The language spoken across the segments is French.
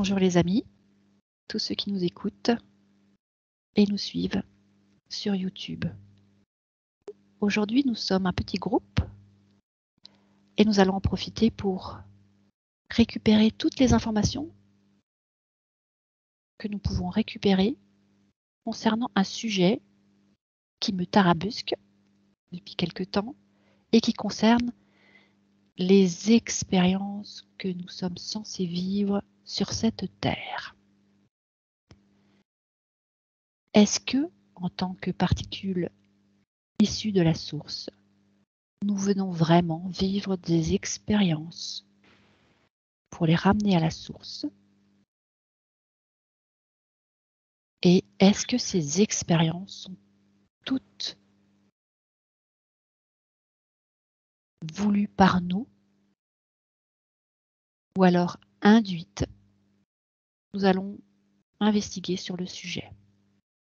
Bonjour les amis, tous ceux qui nous écoutent et nous suivent sur YouTube. Aujourd'hui, nous sommes un petit groupe et nous allons en profiter pour récupérer toutes les informations que nous pouvons récupérer concernant un sujet qui me tarabusque depuis quelque temps et qui concerne les expériences que nous sommes censés vivre sur cette terre. Est-ce que, en tant que particules issues de la source, nous venons vraiment vivre des expériences pour les ramener à la source? Et est-ce que ces expériences sont toutes voulues par nous ou alors induites? Nous allons investiguer sur le sujet.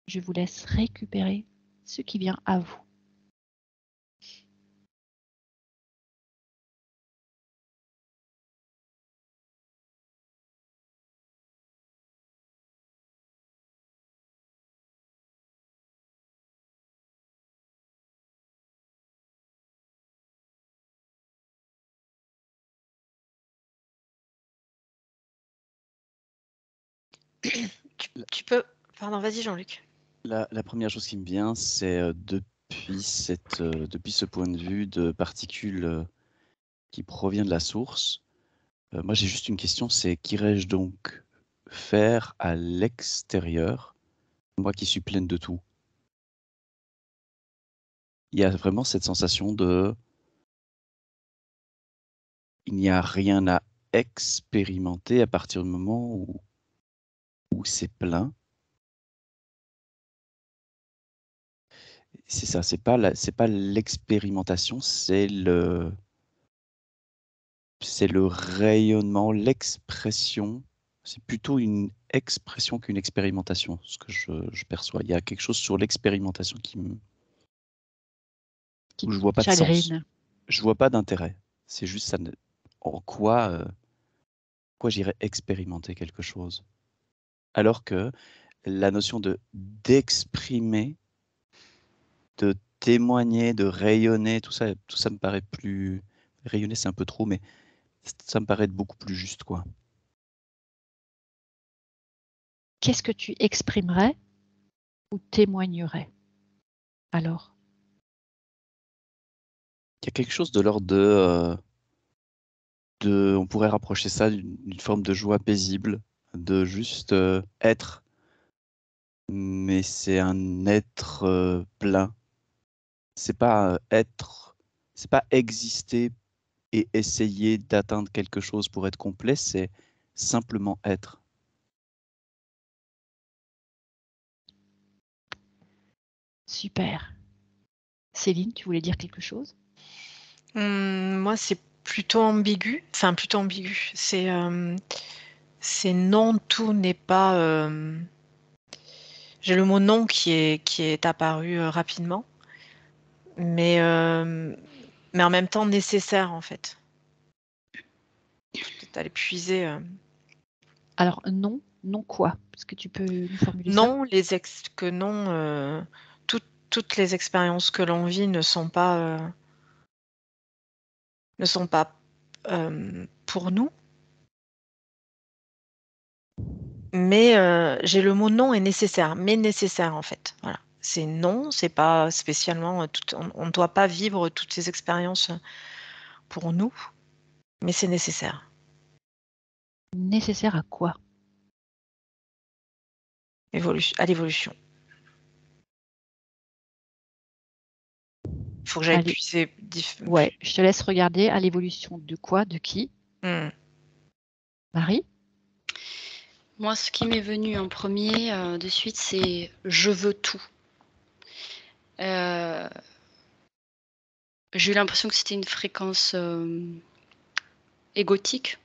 Je vous laisse récupérer ce qui vient à vous. Tu peux... Pardon, vas-y Jean-Luc. La première chose qui me vient, c'est depuis ce point de vue de particules qui provient de la source, moi j'ai juste une question, c'est qu'irais-je donc faire à l'extérieur, moi qui suis pleine de tout? Il y a vraiment cette sensation de... Il n'y a rien à expérimenter à partir du moment où c'est plein. C'est ça, c'est pas l'expérimentation, c'est le rayonnement, l'expression. C'est plutôt une expression qu'une expérimentation, ce que je perçois. Il y a quelque chose sur l'expérimentation où je vois pas de sens. Je vois pas d'intérêt. C'est juste ça. En quoi j'irais expérimenter quelque chose? Alors que la notion d'exprimer, de témoigner, de rayonner, tout ça me paraît plus... Rayonner, c'est un peu trop, mais ça me paraît être beaucoup plus juste, quoi. Qu'est-ce que tu exprimerais ou témoignerais alors? Il y a quelque chose de l'ordre on pourrait rapprocher ça d'une forme de joie paisible, de juste être, mais c'est un être plein. C'est pas être, c'est pas exister et essayer d'atteindre quelque chose pour être complet, c'est simplement être. Super. Céline, tu voulais dire quelque chose? Moi, c'est plutôt ambigu. Enfin, plutôt ambigu. C'est non, tout n'est pas... J'ai le mot non qui est apparu rapidement, mais en même temps nécessaire, en fait. Peut-être à l'épuiser. Alors non quoi? Est-ce que tu peux nous formuler ça? Non, toutes les expériences que l'on vit ne sont pas pour nous. Mais j'ai le mot non est nécessaire, mais nécessaire en fait. Voilà. C'est non, c'est pas spécialement on ne doit pas vivre toutes ces expériences pour nous, mais c'est nécessaire. Nécessaire à quoi? À l'évolution. Il faut que j'aille puiser. Ouais, je te laisse regarder à l'évolution de quoi, de qui? Marie? Moi, ce qui m'est venu en premier de suite, c'est « je veux tout ». J'ai eu l'impression que c'était une fréquence égotique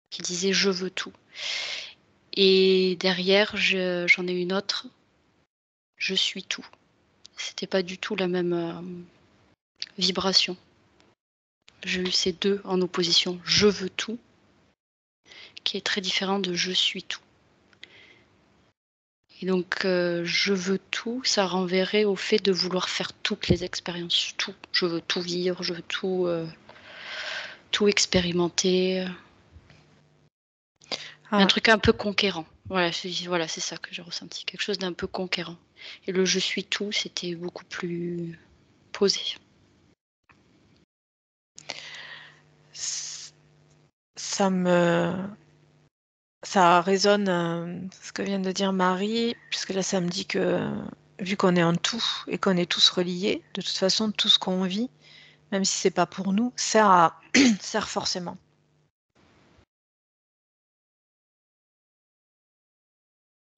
qui disait « je veux tout ». Et derrière, j'en ai une autre, « je suis tout ». C'était pas du tout la même vibration. J'ai eu ces deux en opposition, « je veux tout », qui est très différent de je suis tout. Et donc, je veux tout, ça renverrait au fait de vouloir faire toutes les expériences, tout. Je veux tout vivre, je veux tout expérimenter. Un truc un peu conquérant. Voilà, c'est ça que j'ai ressenti, quelque chose d'un peu conquérant. Et le je suis tout, c'était beaucoup plus posé. Ça résonne ce que vient de dire Marie, puisque là ça me dit que vu qu'on est en tout et qu'on est tous reliés, de toute façon tout ce qu'on vit, même si c'est pas pour nous, sert forcément.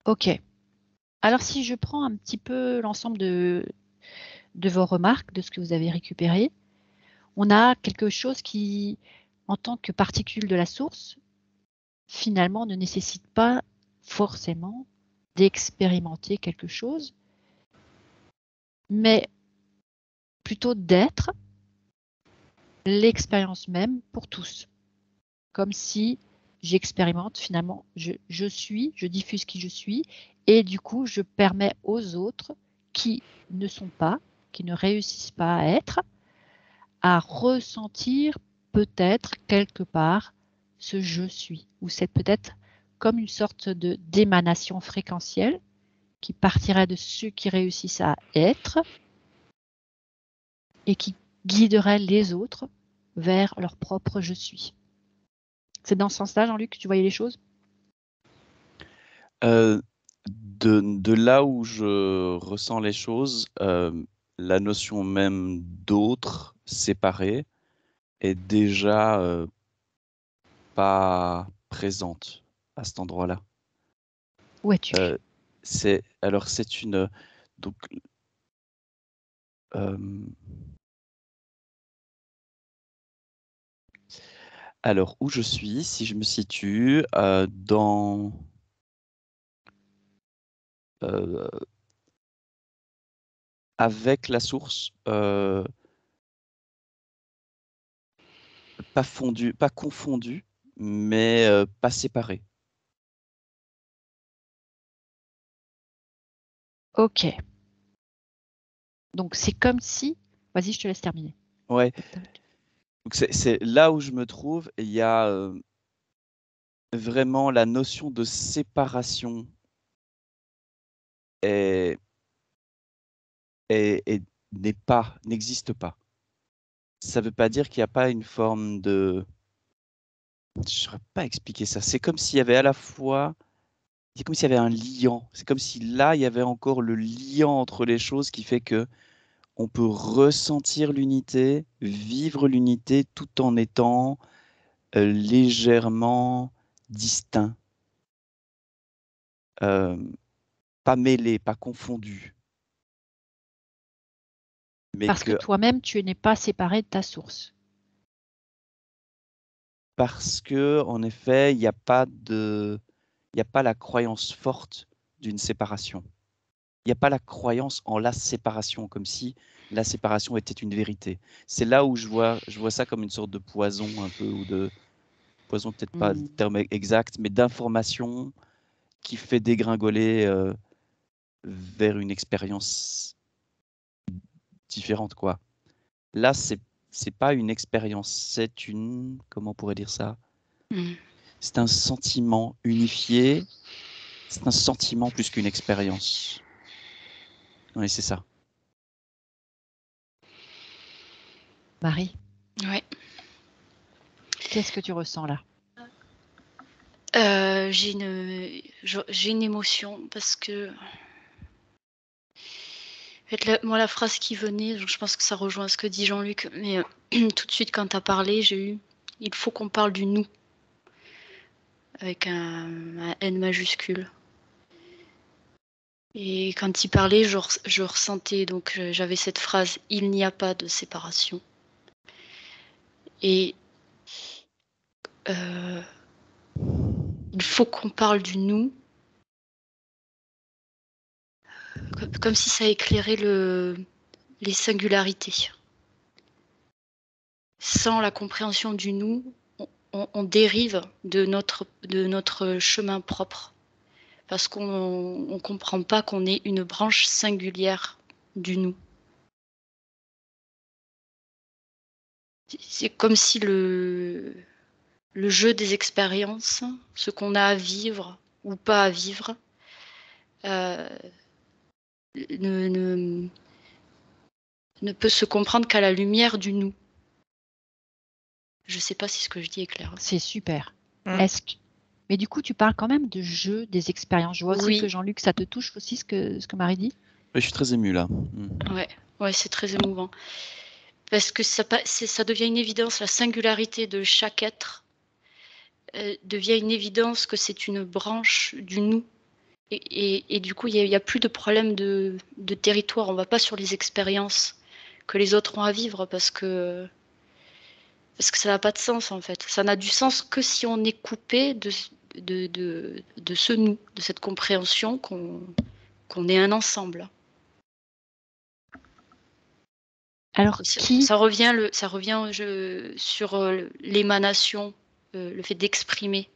Ok. Alors si je prends un petit peu l'ensemble de vos remarques, de ce que vous avez récupéré, on a quelque chose qui, en tant que particule de la source, finalement ne nécessite pas forcément d'expérimenter quelque chose, mais plutôt d'être l'expérience même pour tous. Comme si j'expérimente finalement, je diffuse qui je suis, et du coup, je permets aux autres qui ne sont pas, qui ne réussissent pas à être, à ressentir peut-être quelque part ce je suis, ou c'est peut-être comme une sorte d'émanation fréquentielle qui partirait de ceux qui réussissent à être et qui guiderait les autres vers leur propre je suis. C'est dans ce sens-là, Jean-Luc, que tu voyais les choses? De là où je ressens les choses, la notion même d'autre, séparé, est déjà pas présente à cet endroit-là. Où es-tu? C'est une donc alors où je suis, si je me situe dans avec la source, pas fondu, pas confondu, mais pas séparé. Ok. Donc c'est comme si... Vas-y, je te laisse terminer. Ouais. Donc c'est là où je me trouve, il y a vraiment la notion de séparation n'existe pas. Ça ne veut pas dire qu'il n'y a pas une forme de... Je ne saurais pas expliquer ça. C'est comme s'il y avait à la fois... C'est comme s'il y avait un liant. C'est comme si là, il y avait encore le liant entre les choses qui fait que on peut ressentir l'unité, vivre l'unité tout en étant légèrement distinct. Pas mêlé, pas confondu. Mais Parce que toi-même, tu n'es pas séparé de ta source. Parce que, en effet, il n'y a pas la croyance forte d'une séparation. Il n'y a pas la croyance en la séparation, comme si la séparation était une vérité. C'est là où je vois ça comme une sorte de poison un peu, ou de poison, peut-être pas le terme exact, mais d'information qui fait dégringoler vers une expérience différente, quoi. Là, c'est pas une expérience, c'est une... Comment on pourrait dire ça? C'est un sentiment unifié, c'est un sentiment plus qu'une expérience. Oui, c'est ça. Marie, Ouais. qu'est-ce que tu ressens là? J'ai une émotion parce que en fait, moi la phrase qui venait, je pense que ça rejoint ce que dit Jean-Luc, mais tout de suite quand tu as parlé, j'ai eu « il faut qu'on parle du nous » avec un N majuscule. Et quand il parlait, je ressentais, donc j'avais cette phrase « il n'y a pas de séparation ». Et il faut qu'on parle du nous, comme si ça éclairait les singularités. Sans la compréhension du nous, on dérive de notre chemin propre parce qu'on ne comprend pas qu'on est une branche singulière du nous. C'est comme si le jeu des expériences, ce qu'on a à vivre ou pas à vivre, ne peut se comprendre qu'à la lumière du nous. Je ne sais pas si ce que je dis est clair. C'est super. Mais du coup, tu parles quand même de jeu, des expériences. Je vois aussi que Jean-Luc, ça te touche aussi ce que Marie dit. Oui, je suis très émue là. Ouais, c'est très émouvant. Parce que ça devient une évidence, la singularité de chaque être devient une évidence que c'est une branche du nous. Et du coup, il n'y a plus de problème de territoire. On ne va pas sur les expériences que les autres ont à vivre parce que ça n'a pas de sens en fait. Ça n'a du sens que si on est coupé de ce nous, de cette compréhension qu'on est un ensemble. Alors, ça revient sur l'émanation, le fait d'exprimer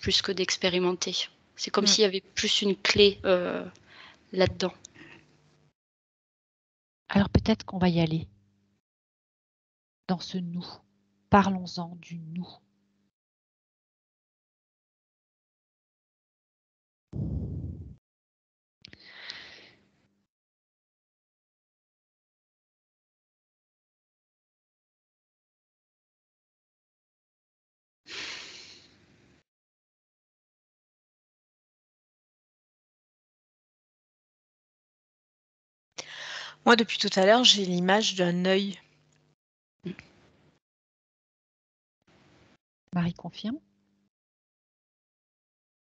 plus que d'expérimenter. C'est comme s'il y avait plus une clé là-dedans. Alors peut-être qu'on va y aller dans ce nous. Parlons-en du nous. Moi, depuis tout à l'heure, j'ai l'image d'un œil. Marie confirme.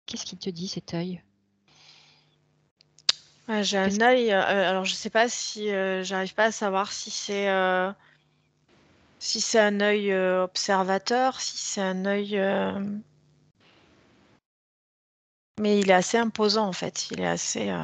Qu'est-ce qu'il te dit cet œil? J'ai un œil. Alors, je ne sais pas si j'arrive pas à savoir si c'est un œil observateur, si c'est un œil. Mais il est assez imposant en fait. Il est assez.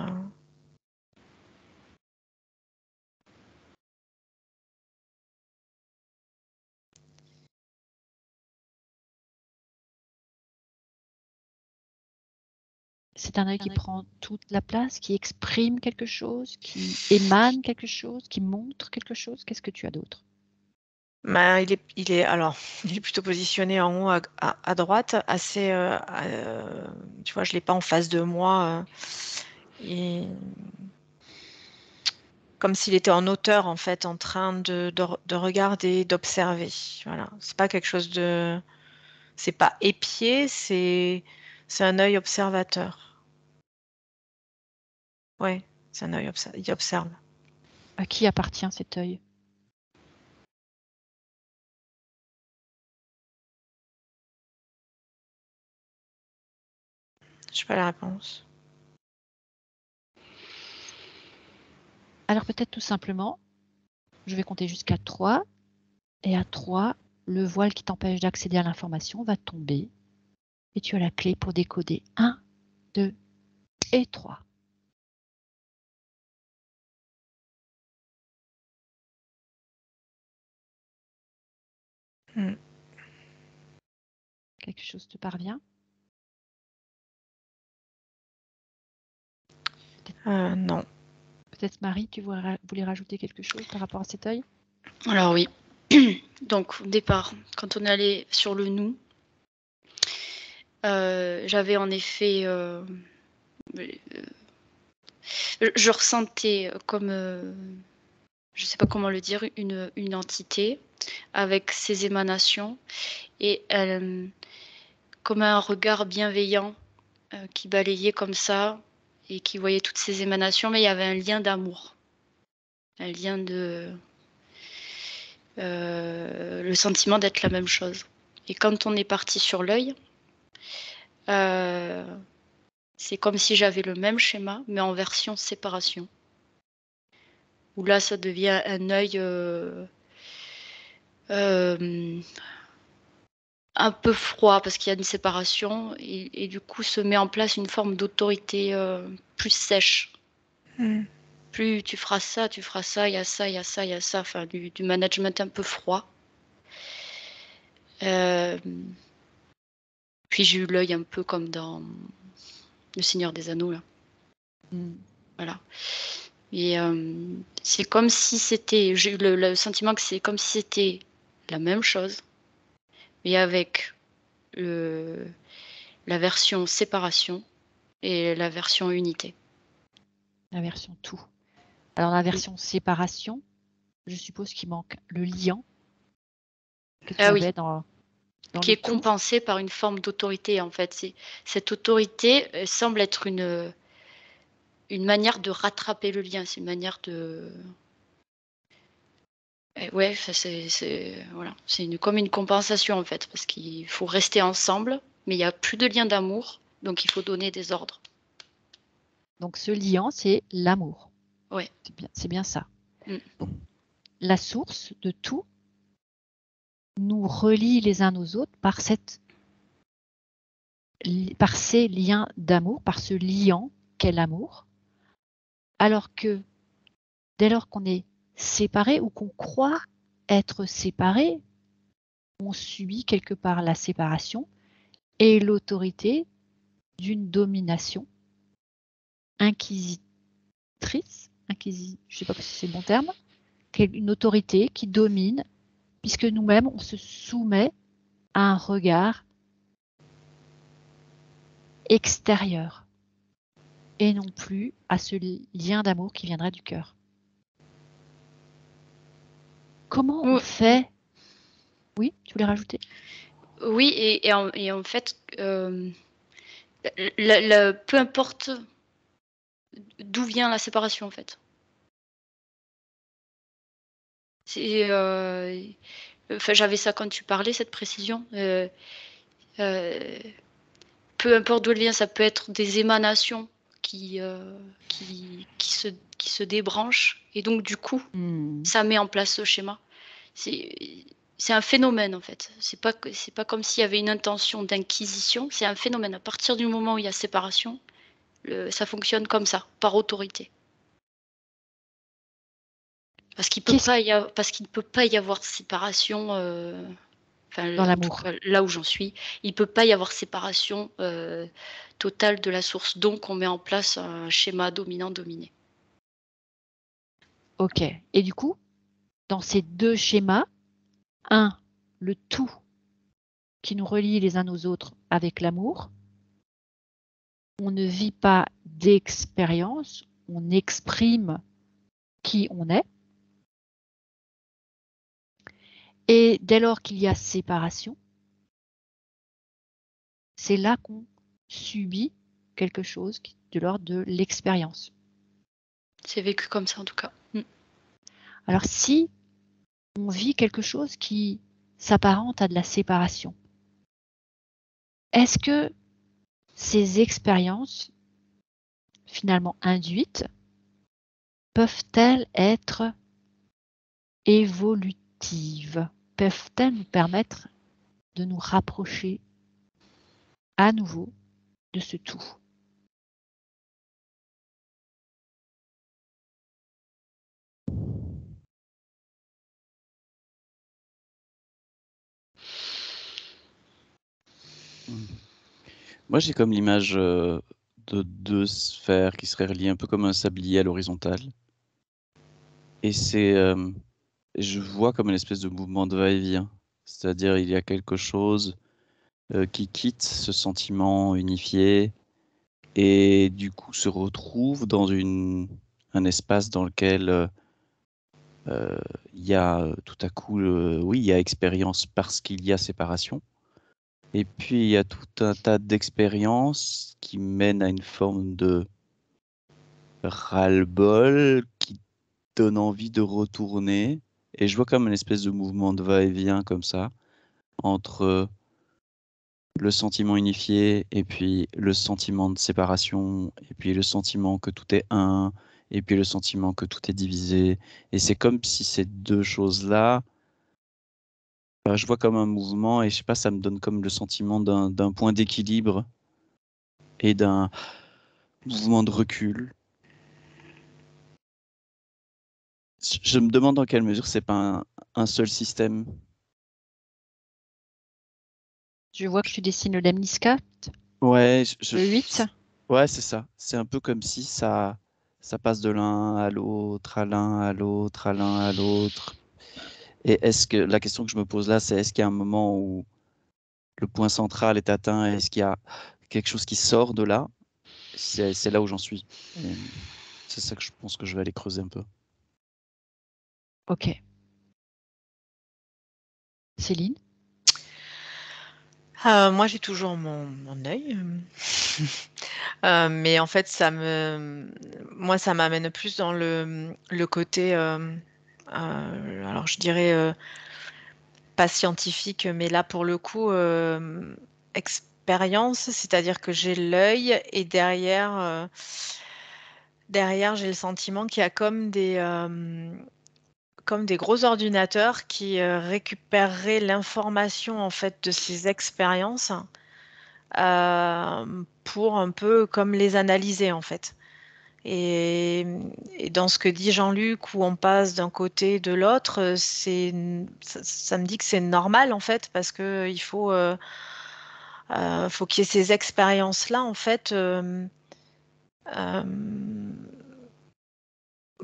C'est un œil qui prend toute la place, qui exprime quelque chose, qui émane quelque chose, qui montre quelque chose. Qu'est-ce que tu as d'autre? Il est plutôt positionné en haut à droite, assez. Tu vois, je l'ai pas en face de moi. Et comme s'il était en hauteur en fait, en train de regarder, d'observer. Voilà, c'est pas quelque chose de. C'est pas épié, c'est un œil observateur. Ouais, c'est un œil il observe. À qui appartient cet œil? Je n'ai pas la réponse. Alors peut-être tout simplement, je vais compter jusqu'à 3. Et à 3, le voile qui t'empêche d'accéder à l'information va tomber. Et tu as la clé pour décoder 1, 2 et 3. Quelque chose te parvient? Non. Peut-être Marie, tu voulais rajouter quelque chose par rapport à cet œil? Alors oui. Donc au départ, quand on est allé sur le nous, j'avais en effet... je ressentais comme... je ne sais pas comment le dire, une entité avec ses émanations et comme un regard bienveillant qui balayait comme ça et qui voyait toutes ces émanations, mais il y avait un lien d'amour, un lien de... le sentiment d'être la même chose. Et quand on est parti sur l'œil, c'est comme si j'avais le même schéma, mais en version séparation. Où là, ça devient un œil un peu froid parce qu'il y a une séparation et du coup se met en place une forme d'autorité plus sèche. Plus tu feras ça, il y a ça, il y a ça, il y a ça, enfin du management un peu froid. Puis j'ai eu l'œil un peu comme dans Le Seigneur des Anneaux, là. Voilà. Et c'est comme si c'était... J'ai eu le sentiment que c'est comme si c'était la même chose, mais avec la version séparation et la version unité. La version tout. Alors, la version séparation, je suppose qu'il manque le liant que tu avais dans qui le est tout. compensé par une forme d'autorité, en fait. Cette autorité semble être une manière de rattraper le lien. C'est une manière de... Ouais, voilà. C'est comme une compensation, en fait, parce qu'il faut rester ensemble, mais il n'y a plus de lien d'amour, donc il faut donner des ordres. Donc, ce liant, c'est l'amour. Ouais. C'est bien ça. Mm. Donc, la source de tout nous relie les uns aux autres par ces liens d'amour, par ce liant qu'est l'amour, alors que dès lors qu'on est séparé ou qu'on croit être séparé, on subit quelque part la séparation et l'autorité d'une domination inquisitrice, je ne sais pas si c'est le bon terme, une autorité qui domine, puisque nous-mêmes, on se soumet à un regard extérieur et non plus à ce lien d'amour qui viendrait du cœur. Comment on fait? Oui, tu voulais rajouter? Oui, et en fait, peu importe d'où vient la séparation, en fait. J'avais ça quand tu parlais, cette précision. Peu importe d'où elle vient, ça peut être des émanations qui se débranchent, et donc du coup, ça met en place ce schéma. C'est un phénomène, en fait. C'est pas comme s'il y avait une intention d'inquisition, c'est un phénomène. À partir du moment où il y a séparation, ça fonctionne comme ça, par autorité. Parce qu'il ne peut pas y avoir séparation, dans l'amour. Là où j'en suis, il ne peut pas y avoir séparation totale de la source. Donc, on met en place un schéma dominant-dominé. Ok. Et du coup, dans ces deux schémas, le tout qui nous relie les uns aux autres avec l'amour, on ne vit pas d'expérience, on exprime qui on est. Et dès lors qu'il y a séparation, c'est là qu'on subit quelque chose de l'ordre de l'expérience. C'est vécu comme ça, en tout cas. Alors, si on vit quelque chose qui s'apparente à de la séparation, est-ce que ces expériences, finalement induites, peuvent-elles être évolutives? Peuvent-elles nous permettre de nous rapprocher à nouveau de ce tout? Moi, j'ai comme l'image de deux sphères qui seraient reliées un peu comme un sablier à l'horizontale. Et je vois comme une espèce de mouvement de va-et-vient. C'est-à-dire, il y a quelque chose qui quitte ce sentiment unifié et du coup se retrouve dans un espace dans lequel il y a tout à coup, oui, il y a expérience parce qu'il y a séparation. Et puis, il y a tout un tas d'expériences qui mènent à une forme de ras-le-bol qui donne envie de retourner. Et je vois comme une espèce de mouvement de va-et-vient comme ça, entre le sentiment unifié et puis le sentiment de séparation, et puis le sentiment que tout est un, et puis le sentiment que tout est divisé. Et c'est comme si ces deux choses-là, je vois comme un mouvement, et je sais pas, ça me donne comme le sentiment d'un point d'équilibre et d'un mouvement de recul. Je me demande dans quelle mesure c'est pas un seul système Je vois que tu dessines le lemniscate, Ouais, le 8. Ouais, c'est ça. C'est un peu comme si ça passe de l'un à l'autre, à l'un à l'autre, à l'un à l'autre. Et la question que je me pose là, c'est est-ce qu'il y a un moment où le point central est atteint? Est-ce qu'il y a quelque chose qui sort de là? C'est là où j'en suis. Et c'est ça que je pense que je vais aller creuser un peu. Ok. Céline? Moi, j'ai toujours mon œil. Mais en fait, moi, ça m'amène plus dans le côté, alors je dirais pas scientifique, mais là, pour le coup, expérience, c'est-à-dire que j'ai l'œil et derrière, j'ai le sentiment qu'il y a comme des gros ordinateurs qui récupéreraient l'information en fait de ces expériences pour un peu comme les analyser en fait. Et, et dans ce que dit Jean-Luc, où on passe d'un côté de l'autre, ça me dit que c'est normal en fait, parce que faut qu'il y ait ces expériences-là en fait euh,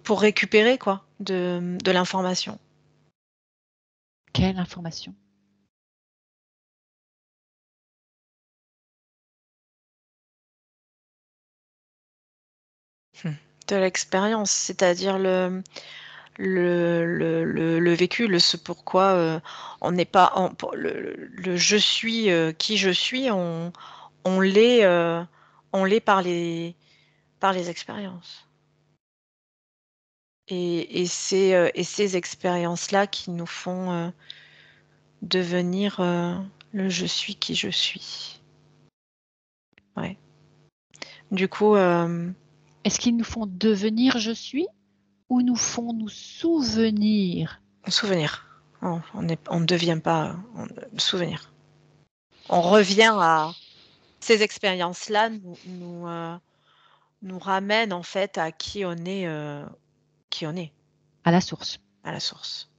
pour récupérer quoi de l'information. Quelle information? De l'expérience, c'est-à-dire le vécu, ce pourquoi on n'est pas le je suis qui je suis, on l'est par les expériences. Et ces expériences-là qui nous font devenir le je suis qui je suis. Ouais. Du coup, Est-ce qu'ils nous font devenir je suis ou nous font nous souvenir? souvenir. On ne devient pas souvenir. On revient à ces expériences-là, nous ramènent en fait à qui on est, À la source. à la source.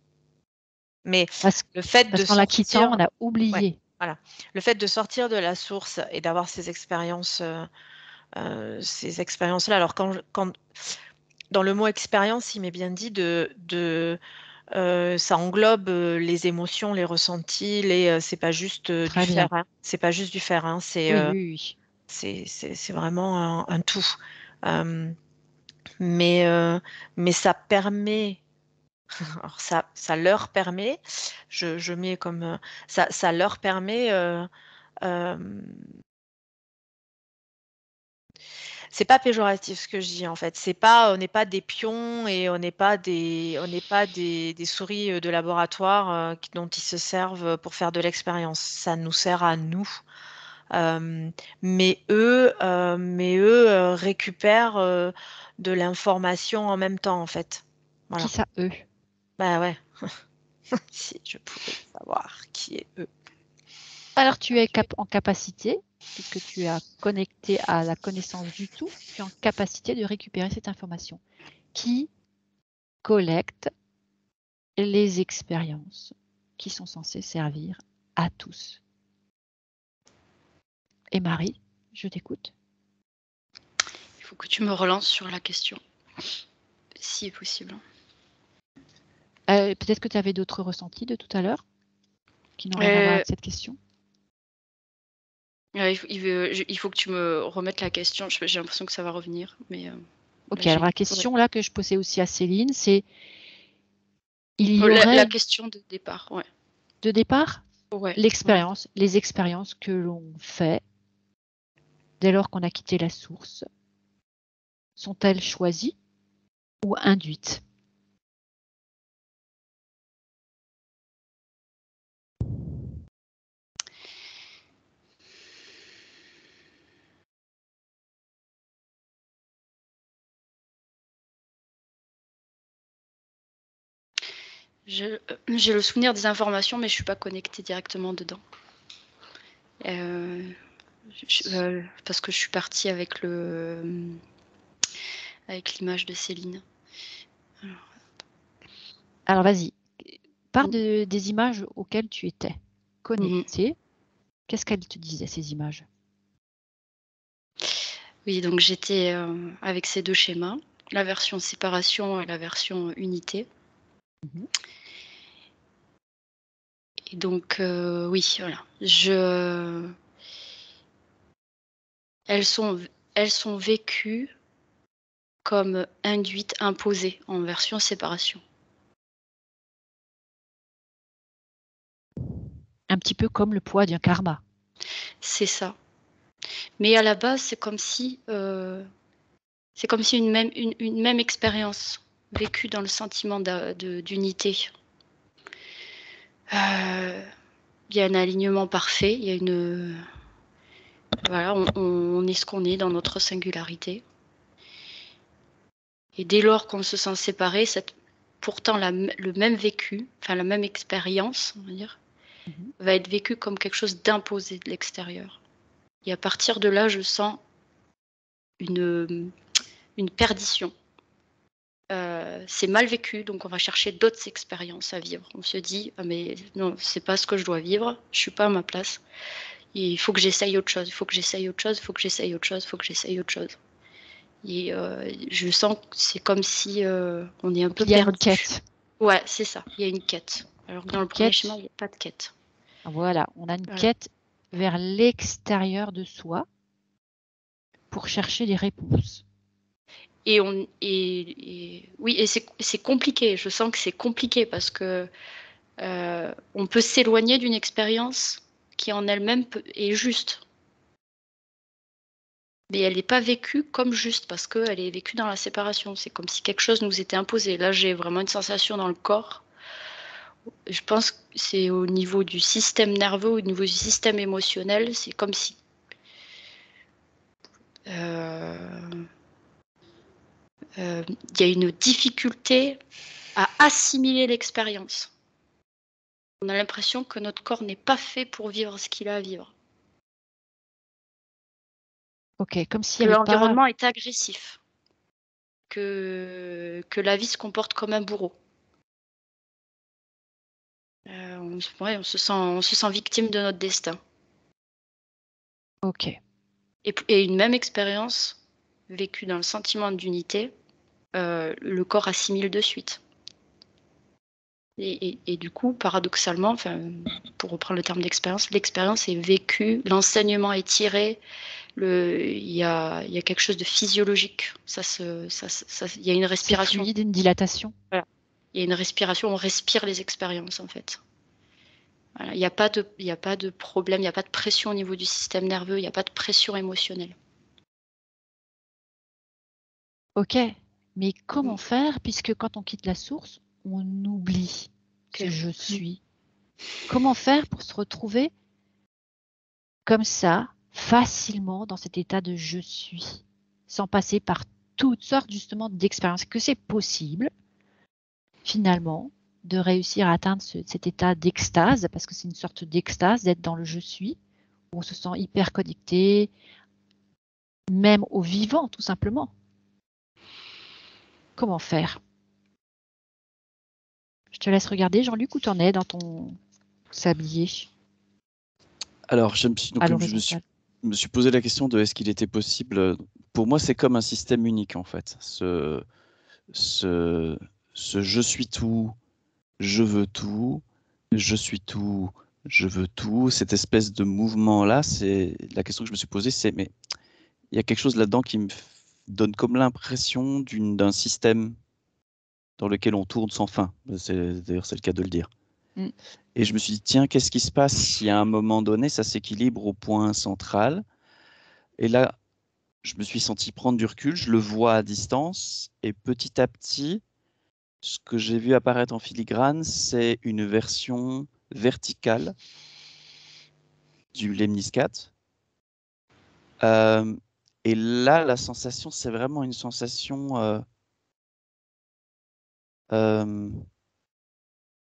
Mais Parce le fait de qu'en la quittant, sortir, on a oublié. voilà, le fait de sortir de la source et d'avoir ces expériences-là. Alors quand dans le mot expérience, il m'est bien dit ça englobe les émotions, les ressentis, c'est pas juste du Très bien. faire, hein. C'est pas juste du faire, hein. Oui. C'est vraiment un tout. Euh, mais ça permet, alors ça leur permet, je mets comme ça leur permet. Euh, c'est pas péjoratif ce que je dis en fait. On n'est pas des pions et on n'est pas des souris de laboratoire dont ils se servent pour faire de l'expérience. Ça nous sert à nous. Mais eux récupèrent de l'information en même temps en fait. Voilà. Qui ça, eux? Bah ouais. Si je pouvais savoir qui est eux. Alors, tu es en capacité, puisque tu es connecté à la connaissance du tout, tu es en capacité de récupérer cette information qui collecte les expériences qui sont censées servir à tous. Et Marie, je t'écoute. Il faut que tu me relances sur la question, si possible. Peut-être que tu avais d'autres ressentis de tout à l'heure qui n'ont rien à voir avec cette question. Il faut que tu me remettes la question. J'ai l'impression que ça va revenir. Mais, ok, alors la question là que je posais aussi à Céline, c'est il y aurait la question de départ, ouais. De départ, ouais. les expériences que l'on fait dès lors qu'on a quitté la source, sont-elles choisies ou induites? J'ai le souvenir des informations, mais je suis pas connectée directement dedans. Parce que je suis partie avec l'image de Céline. Alors vas-y, parle des images auxquelles tu étais connectée Qu'est-ce qu'elles te disaient, ces images? Oui, donc j'étais avec ces 2 schémas, la version séparation et la version unité. Mhm. Et donc, oui, voilà. Elles sont vécues comme induites, imposées en version séparation. Un petit peu comme le poids d'un karma. C'est ça. Mais à la base, c'est comme si une même expérience vécue dans le sentiment d'unité. Il y a un alignement parfait, il y a une... Voilà, on est ce qu'on est dans notre singularité. Et dès lors qu'on se sent séparé, pourtant le même vécu, enfin la même expérience, on va dire, va être vécu comme quelque chose d'imposé de l'extérieur. Et à partir de là, je sens une perdition. C'est mal vécu, donc on va chercher d'autres expériences à vivre. On se dit, ah mais non, c'est pas ce que je dois vivre, je suis pas à ma place. Il faut que j'essaye autre chose, il faut que j'essaye autre chose, il faut que j'essaye autre chose, il faut que j'essaye autre chose. Et je sens que c'est comme si on est un peu Il y a perdu. une quête. Ouais, c'est ça, il y a une quête. Alors que dans le premier schéma, il n'y a pas de quête. Voilà, on a une Voilà. quête vers l'extérieur de soi pour chercher des réponses. Et oui, et c'est compliqué. Je sens que c'est compliqué parce que on peut s'éloigner d'une expérience qui en elle-même est juste. Mais elle n'est pas vécue comme juste parce qu'elle est vécue dans la séparation. C'est comme si quelque chose nous était imposé. Là, j'ai vraiment une sensation dans le corps. Je pense que c'est au niveau du système nerveux, au niveau du système émotionnel. C'est comme si il y a une difficulté à assimiler l'expérience. On a l'impression que notre corps n'est pas fait pour vivre ce qu'il a à vivre. Ok, comme si Que l'environnement est agressif. Que la vie se comporte comme un bourreau. On se sent victime de notre destin. Ok. Et une même expérience vécue dans le sentiment d'unité, le corps assimile de suite. Et du coup, paradoxalement, pour reprendre le terme d'expérience, l'expérience est vécue, l'enseignement est tiré, il y a quelque chose de physiologique. Il y a une respiration. C'est fluide, une dilatation. Voilà. Il y a une respiration, on respire les expériences en fait. Voilà. Il n'y a pas de problème, il n'y a pas de pression au niveau du système nerveux, il n'y a pas de pression émotionnelle. Ok, mais comment faire puisque quand on quitte la source, on oublie ce je suis. Comment faire pour se retrouver comme ça, facilement dans cet état de je suis, sans passer par toutes sortes justement d'expériences, que c'est possible finalement de réussir à atteindre cet état d'extase, parce que c'est une sorte d'extase d'être dans le je suis, où on se sent hyper connecté, même au vivant tout simplement. Comment faire? Je te laisse regarder, Jean-Luc, où tu en es dans ton sablier. Alors, je me suis posé la question de est-ce qu'il était possible. Pour moi, c'est comme un système unique en fait. Ce je suis tout, je veux tout, je suis tout, je veux tout. Cette espèce de mouvement-là, c'est la question que je me suis posée, c'est mais il y a quelque chose là-dedans qui me donne comme l'impression d'un système dans lequel on tourne sans fin. D'ailleurs, c'est le cas de le dire. Mm. Et je me suis dit, tiens, qu'est-ce qui se passe si à un moment donné, ça s'équilibre au point central? Et là, je me suis senti prendre du recul, je le vois à distance, et petit à petit, ce que j'ai vu apparaître en filigrane, c'est une version verticale du lemniscate. Et là, la sensation, c'est vraiment une sensation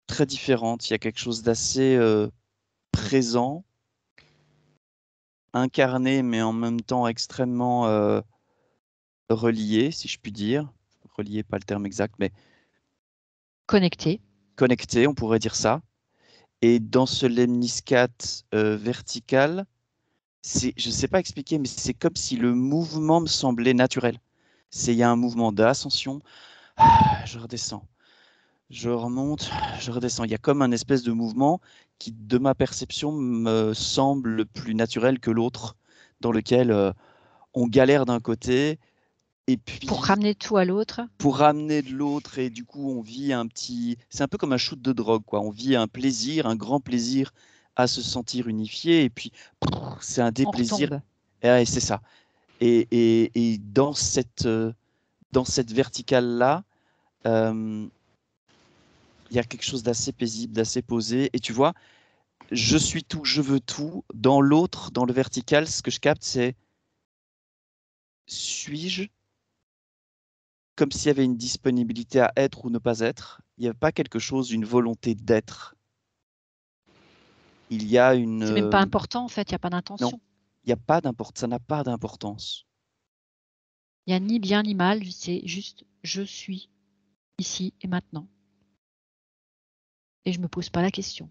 très différente. Il y a quelque chose d'assez présent, incarné, mais en même temps extrêmement relié, si je puis dire. Relié, pas le terme exact, mais Connecté. connecté, on pourrait dire ça. Et dans ce lemniscate vertical, je ne sais pas expliquer, mais c'est comme si le mouvement me semblait naturel. Il y a un mouvement d'ascension, je redescends, je remonte, je redescends. Il y a comme un espèce de mouvement qui, de ma perception, me semble plus naturel que l'autre, dans lequel on galère d'un côté, et puis Pour ramener tout à l'autre. pour ramener de l'autre, et du coup on vit un petit... C'est un peu comme un shoot de drogue, quoi. On vit un plaisir, un grand plaisir à se sentir unifié, et puis c'est un On déplaisir. retombe. Et c'est ça. Et dans cette verticale-là, il y a quelque chose d'assez paisible, d'assez posé. Et tu vois, je suis tout, je veux tout. Dans l'autre, dans le vertical, ce que je capte, c'est suis-je, comme s'il y avait une disponibilité à être ou ne pas être. Il n'y a pas quelque chose, une volonté d'être. Il y a une... C'est même pas important en fait, il n'y a pas Non, d'intention. il n'y a pas d'importance, ça n'a pas d'importance. Il n'y a ni bien ni mal, c'est juste je suis ici et maintenant. Et je me pose pas la question.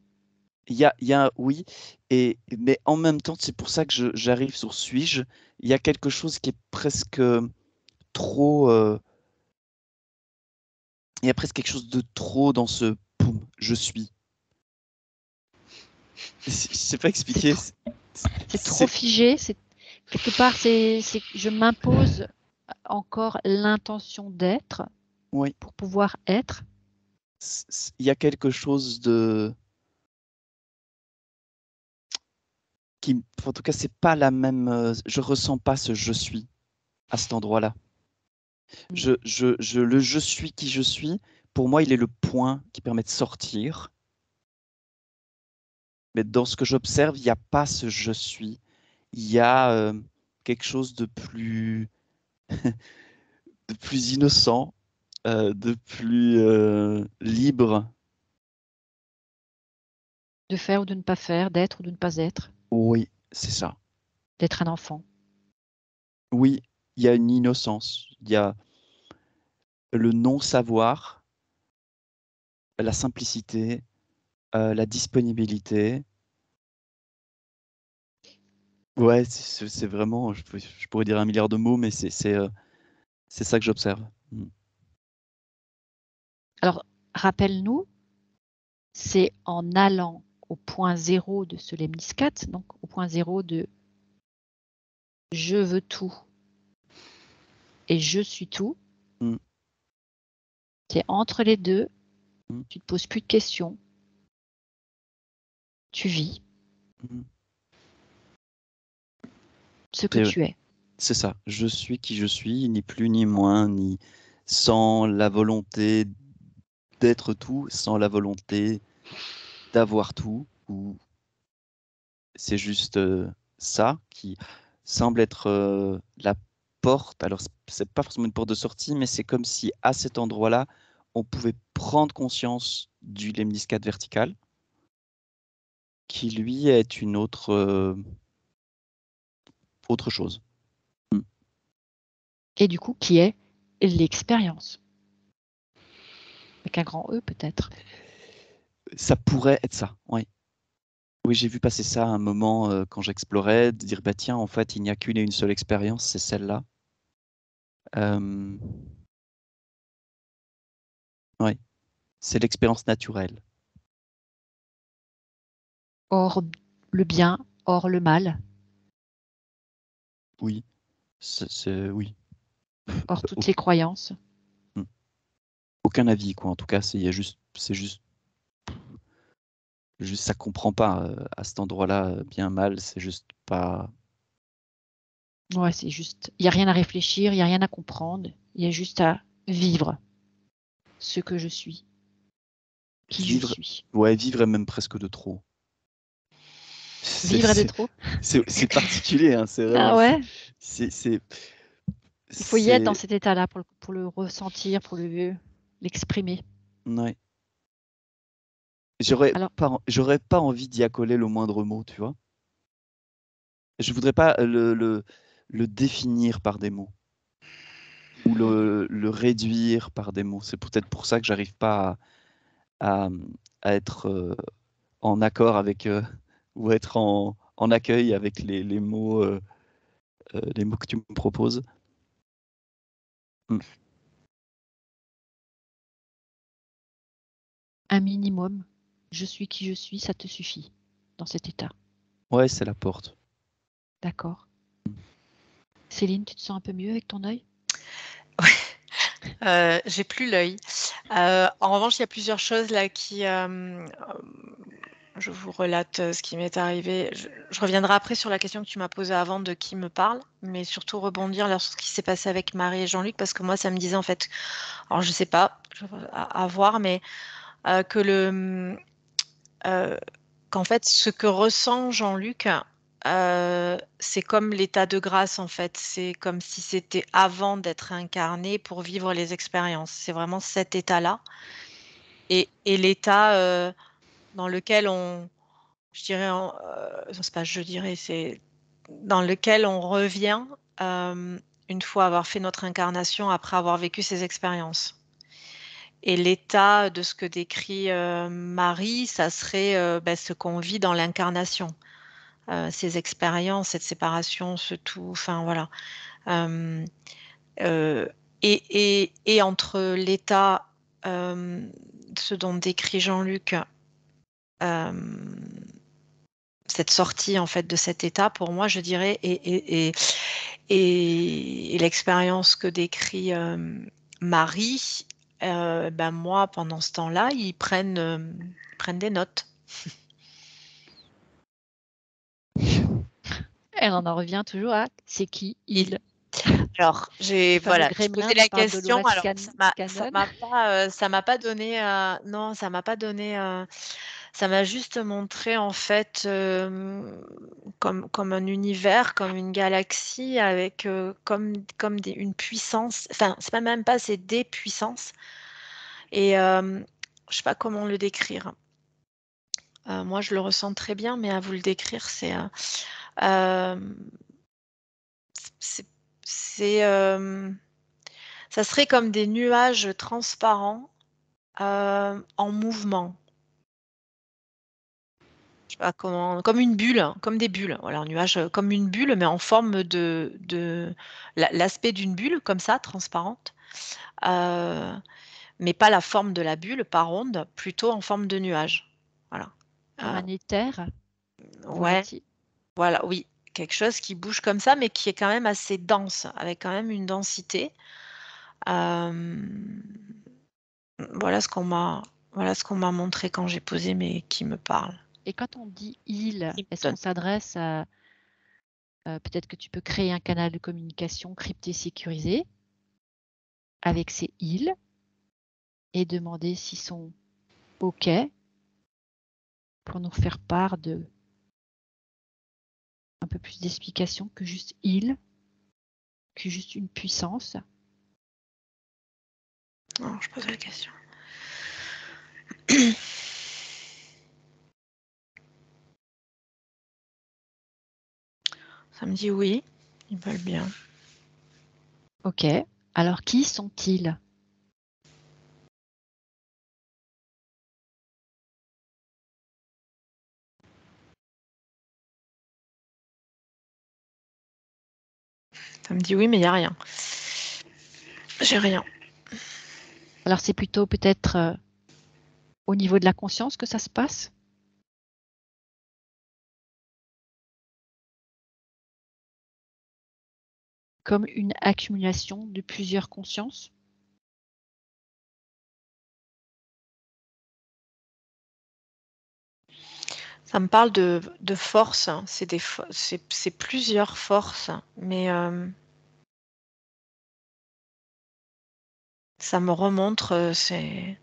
Il y a oui, mais en même temps, c'est pour ça que j'arrive sur suis-je. Il y a quelque chose qui est presque trop. Il y a presque quelque chose de trop dans ce poum, je suis. Je sais pas expliquer. C'est trop figé. C'est quelque part, je m'impose encore l'intention d'être Oui. pour pouvoir être. Il y a quelque chose de qui, en tout cas, c'est pas la même. Je ressens pas ce je suis à cet endroit-là. Le je suis qui je suis. Pour moi, il est le point qui permet de sortir. Mais dans ce que j'observe, il n'y a pas ce je suis. Il y a quelque chose de plus, de plus innocent, de plus libre. De faire ou de ne pas faire, d'être ou de ne pas être, Oui, c'est ça. d'être un enfant. Oui, il y a une innocence. Il y a le non-savoir, la simplicité, la disponibilité. Ouais, c'est vraiment, je pourrais dire un milliard de mots, mais c'est ça que j'observe. Alors, rappelle-nous, c'est en allant au point zéro de ce lemniscate, donc au point zéro de je veux tout et je suis tout. Mm. C'est entre les deux, Mm. tu te poses plus de questions, tu vis ce que tu es. C'est ça, je suis qui je suis, ni plus ni moins, ni sans la volonté d'être tout, sans la volonté d'avoir tout, ou c'est juste ça qui semble être la porte. Alors, c'est pas forcément une porte de sortie, mais c'est comme si à cet endroit-là, on pouvait prendre conscience du lemniscate vertical, qui lui est une autre chose. Et du coup, qui est l'expérience. Avec un grand E peut-être. Ça pourrait être ça, oui. Oui, j'ai vu passer ça à un moment quand j'explorais, de dire bah tiens, en fait, il n'y a qu'une et une seule expérience, c'est celle-là. Oui, c'est l'expérience naturelle. Hors le bien, hors le mal. Oui, oui. Hors toutes les croyances. Aucun avis, quoi. En tout cas, c'est juste, ça comprend pas à cet endroit-là, bien mal. C'est juste pas. Ouais, c'est juste. Il n'y a rien à réfléchir, il n'y a rien à comprendre. Il y a juste à vivre ce que je suis. Qui je suis. Ouais, vivre est même presque de trop. Vivre est de trop. C'est particulier, hein, c'est vraiment. Ah ouais. Il faut y être dans cet état-là pour le ressentir, pour l'exprimer. Ouais. J'aurais pas envie d'y accoler le moindre mot, tu vois. Je voudrais pas le définir par des mots ou le réduire par des mots. C'est peut-être pour ça que j'arrive pas à être en accord avec ou être en accueil avec les mots que tu me proposes. Un minimum. Je suis qui je suis, ça te suffit dans cet état. Ouais, c'est la porte. D'accord. Céline, tu te sens un peu mieux avec ton œil? J'ai plus l'œil. En revanche, il y a plusieurs choses là qui... je vous relate ce qui m'est arrivé. Je reviendrai après sur la question que tu m'as posée avant de qui me parle, mais surtout rebondir sur ce qui s'est passé avec Marie et Jean-Luc, parce que moi, ça me disait en fait, alors je sais pas, à voir, mais que qu'en fait, ce que ressent Jean-Luc, c'est comme l'état de grâce en fait. C'est comme si c'était avant d'être incarné pour vivre les expériences. C'est vraiment cet état-là. Et l'état dans lequel je dirais, c'est pas je dirais, c'est dans lequel on revient une fois avoir fait notre incarnation, après avoir vécu ces expériences. Et l'état de ce que décrit Marie, ça serait ce qu'on vit dans l'incarnation. Ces expériences, cette séparation, ce tout, enfin voilà. Et entre l'état, ce dont décrit Jean-Luc, cette sortie en fait de cet état, pour moi, je dirais, et l'expérience que décrit Marie, moi, pendant ce temps-là, ils prennent des notes. Elle en revient toujours à c'est qui il. Alors, j'ai posé la question. Alors, ça m'a pas donné. Non, ça m'a pas donné. Ça m'a juste montré en fait comme un univers, comme une galaxie avec comme une puissance. Enfin, c'est pas même pas, c'est des puissances. Et je sais pas comment le décrire. Moi, je le ressens très bien, mais à vous le décrire, c'est ça serait comme des nuages transparents en mouvement. Je sais pas comment, comme une bulle, comme des bulles. Voilà, un nuage comme une bulle, mais en forme de l'aspect d'une bulle, comme ça, transparente. Mais pas la forme de la bulle, pas ronde, plutôt en forme de nuage. Voilà. Comme un éther Ouais, volatile. voilà, oui. Quelque chose qui bouge comme ça, mais qui est quand même assez dense, avec quand même une densité. Voilà ce qu'on m'a montré quand j'ai posé mes qui me parle. Et quand on dit il, Qui me est-ce donne. qu'on s'adresse à peut-être que tu peux créer un canal de communication crypté sécurisé avec ces ils et demander s'ils sont OK pour nous faire part de un peu plus d'explications que juste il, que juste une puissance. Non, je pose la question. Ça me dit oui, ils veulent bien. OK. Alors qui sont-ils? Ça me dit oui, mais il n'y a rien. J'ai rien. Alors c'est plutôt peut-être au niveau de la conscience que ça se passe? Comme une accumulation de plusieurs consciences? Ça me parle de force. Hein. C'est plusieurs forces, mais ça me remontre ces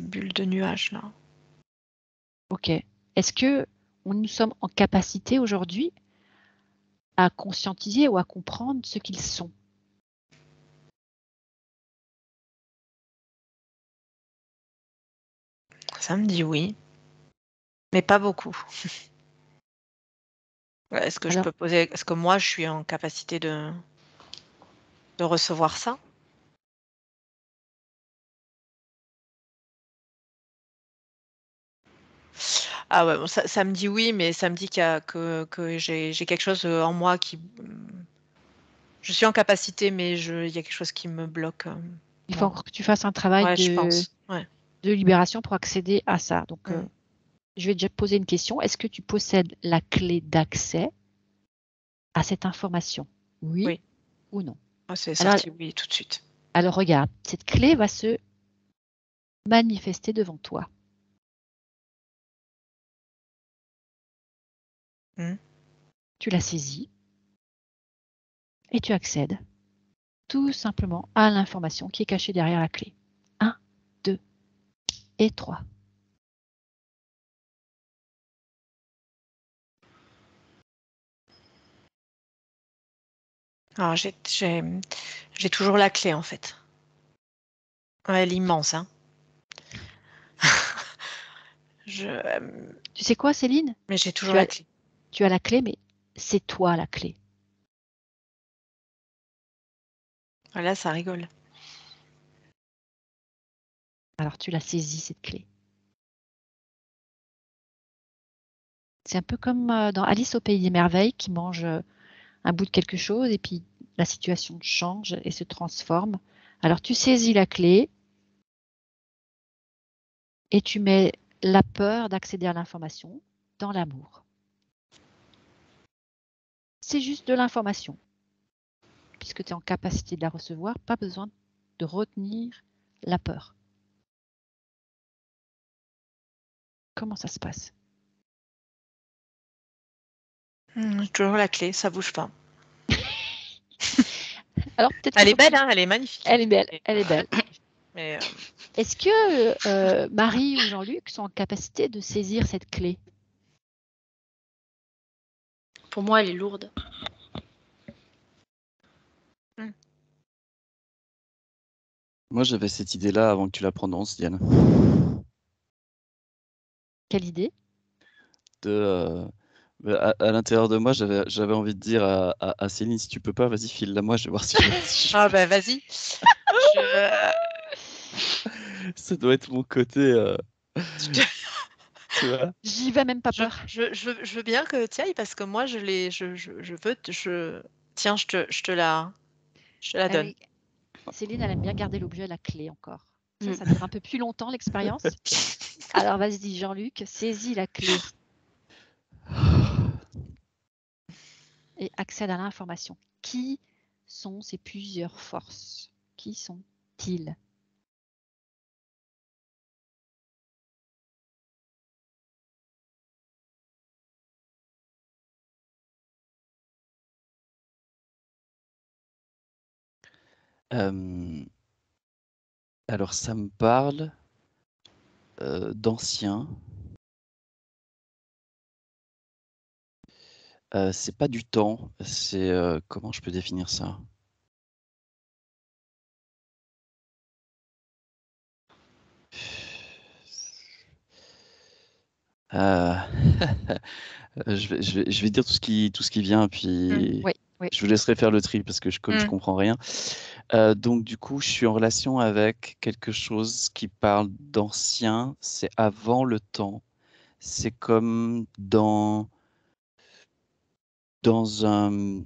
bulles de nuages là. OK. Est-ce que nous sommes en capacité aujourd'hui à conscientiser ou à comprendre ce qu'ils sont? Ça me dit oui, mais pas beaucoup. Est-ce que je peux poser, est-ce que moi je suis en capacité de recevoir ça? Ah ouais, bon, ça me dit oui, mais ça me dit que j'ai quelque chose en moi qui... Je suis en capacité, mais il y a quelque chose qui me bloque. Il faut encore que tu fasses un travail Ouais, je de pense. Ouais. libération pour accéder à ça. Donc, Mm. je vais déjà te poser une question. Est-ce que tu possèdes la clé d'accès à cette information? Oui Oui. ou non? Ah, c'est Alors, sorti oui tout de suite. alors regarde, cette clé va se manifester devant toi. Mm. Tu la saisis et tu accèdes tout simplement à l'information qui est cachée derrière la clé. 1, 2 et 3. Alors, j'ai toujours la clé, en fait. Ouais, elle est immense, hein. Tu sais quoi, Céline? Mais j'ai toujours la clé. Tu as la clé, mais c'est toi la clé. Là, ça rigole. Alors tu la saisis, cette clé. C'est un peu comme dans Alice au pays des merveilles qui mange un bout de quelque chose et puis la situation change et se transforme. Alors tu saisis la clé et tu mets la peur d'accéder à l'information dans l'amour. C'est juste de l'information. Puisque tu es en capacité de la recevoir, pas besoin de retenir la peur. Comment ça se passe? J'ai toujours la clé, ça bouge pas. Alors peut-être Elle est belle, hein, elle est magnifique. Elle est belle, elle est belle. Mais, Est-ce que Marie ou Jean-Luc sont en capacité de saisir cette clé? Pour moi, elle est lourde. Moi, j'avais cette idée-là avant que tu la prononces, Diane. Quelle idée? À l'intérieur de moi, j'avais envie de dire à Céline, si tu peux pas, vas-y, file-la moi, je vais voir si je... Ah ben vas-y. Ça doit être mon côté, tu vois. J'y vais même pas peur. Je veux bien que tu y ailles parce que moi je veux tiens, je te la donne. Céline, elle aime bien garder l'objet, la clé encore. Ça dure un peu plus longtemps l'expérience. Alors vas-y, Jean-Luc, saisis la clé et accède à l'information. Qui sont ces plusieurs forces? Qui sont-ils? Alors, ça me parle d'anciens. C'est pas du temps, c'est comment je peux définir ça? Je vais dire tout ce qui vient, puis Oui. je vous laisserai faire le tri parce que comme je comprends rien. Donc du coup, je suis en relation avec quelque chose qui parle d'ancien, c'est avant le temps. C'est comme dans un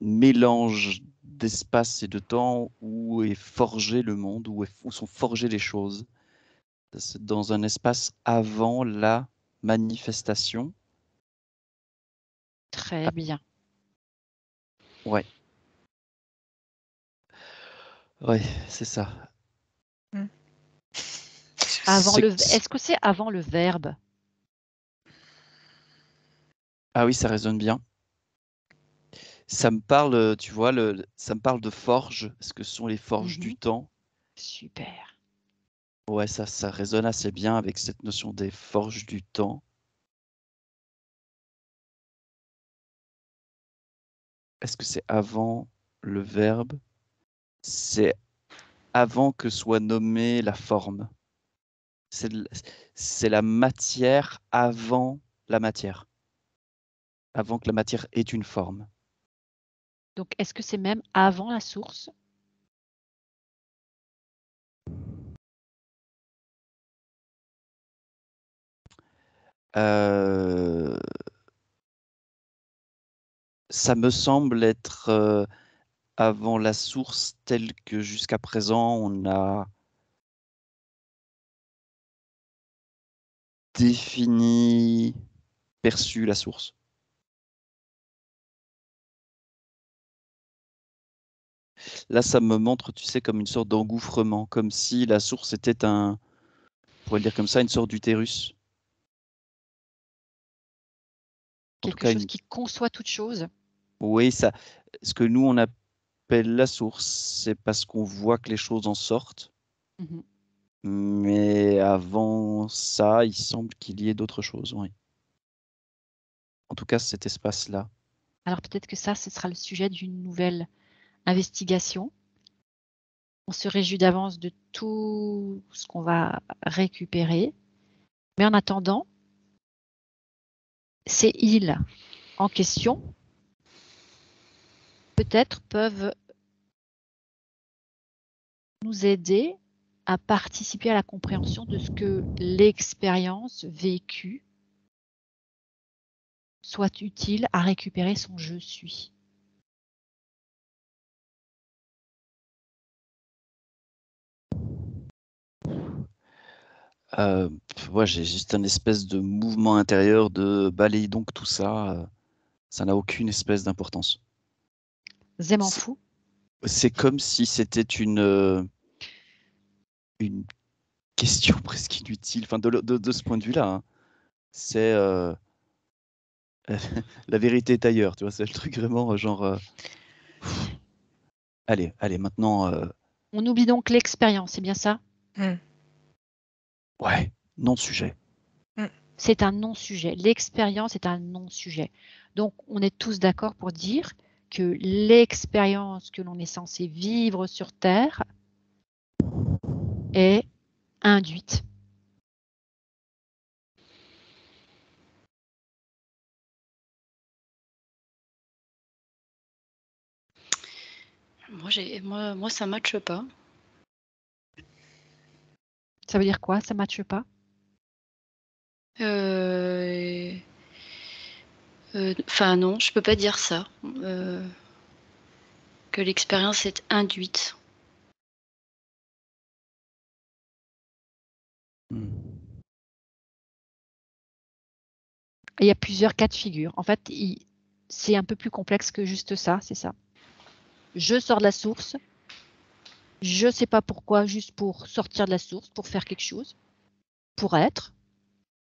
mélange d'espace et de temps où est forgé le monde, où sont forgées les choses. C'est dans un espace avant la manifestation. Très bien. Ouais. Ouais, c'est ça. Est-ce que c'est avant le verbe? Ah oui, ça résonne bien. Ça me parle, tu vois, ça me parle de forge, ce que sont les forges du temps. Super. Ouais, ça résonne assez bien avec cette notion des forges du temps. Est-ce que c'est avant le verbe? C'est avant que soit nommée la forme. C'est la matière avant la matière. Avant que la matière ait une forme. Donc, est-ce que c'est même avant la source? Ça me semble être avant la source telle que jusqu'à présent on a défini, perçu la source. Là, ça me montre, tu sais, comme une sorte d'engouffrement, comme si la source était on pourrait le dire comme ça, une sorte d'utérus. En tout Quelque cas, chose qui conçoit toute chose. oui, ce que nous on appelle la source, c'est parce qu'on voit que les choses en sortent. Mhm. Mais avant ça, il semble qu'il y ait d'autres choses, oui. En tout cas, cet espace-là. Alors peut-être que ça, ce sera le sujet d'une nouvelle investigation. On se réjouit d'avance de tout ce qu'on va récupérer. Mais en attendant, ces îles en question, peut-être peuvent nous aider à participer à la compréhension de ce que l'expérience vécue soit utile à récupérer son je suis. Ouais, j'ai juste un espèce de mouvement intérieur de balayer donc tout ça. Ça n'a aucune espèce d'importance. Je m'en fous. C'est comme si c'était une question presque inutile. Enfin, de ce point de vue-là, hein. C'est la vérité est ailleurs, tu vois. C'est le truc vraiment genre. Allez, maintenant. On oublie donc l'expérience, c'est bien ça? Ouais, non-sujet. C'est un non-sujet. L'expérience est un non-sujet. Donc, on est tous d'accord pour dire que l'expérience que l'on est censé vivre sur Terre est induite. Moi, ça matche pas. Ça veut dire quoi? Ça ne matche pas? Enfin non, je peux pas dire ça. Que l'expérience est induite. Il y a plusieurs cas de figure. En fait, c'est un peu plus complexe que juste ça, c'est ça. Je sors de la source. Je ne sais pas pourquoi, juste pour sortir de la source, pour faire quelque chose, pour être,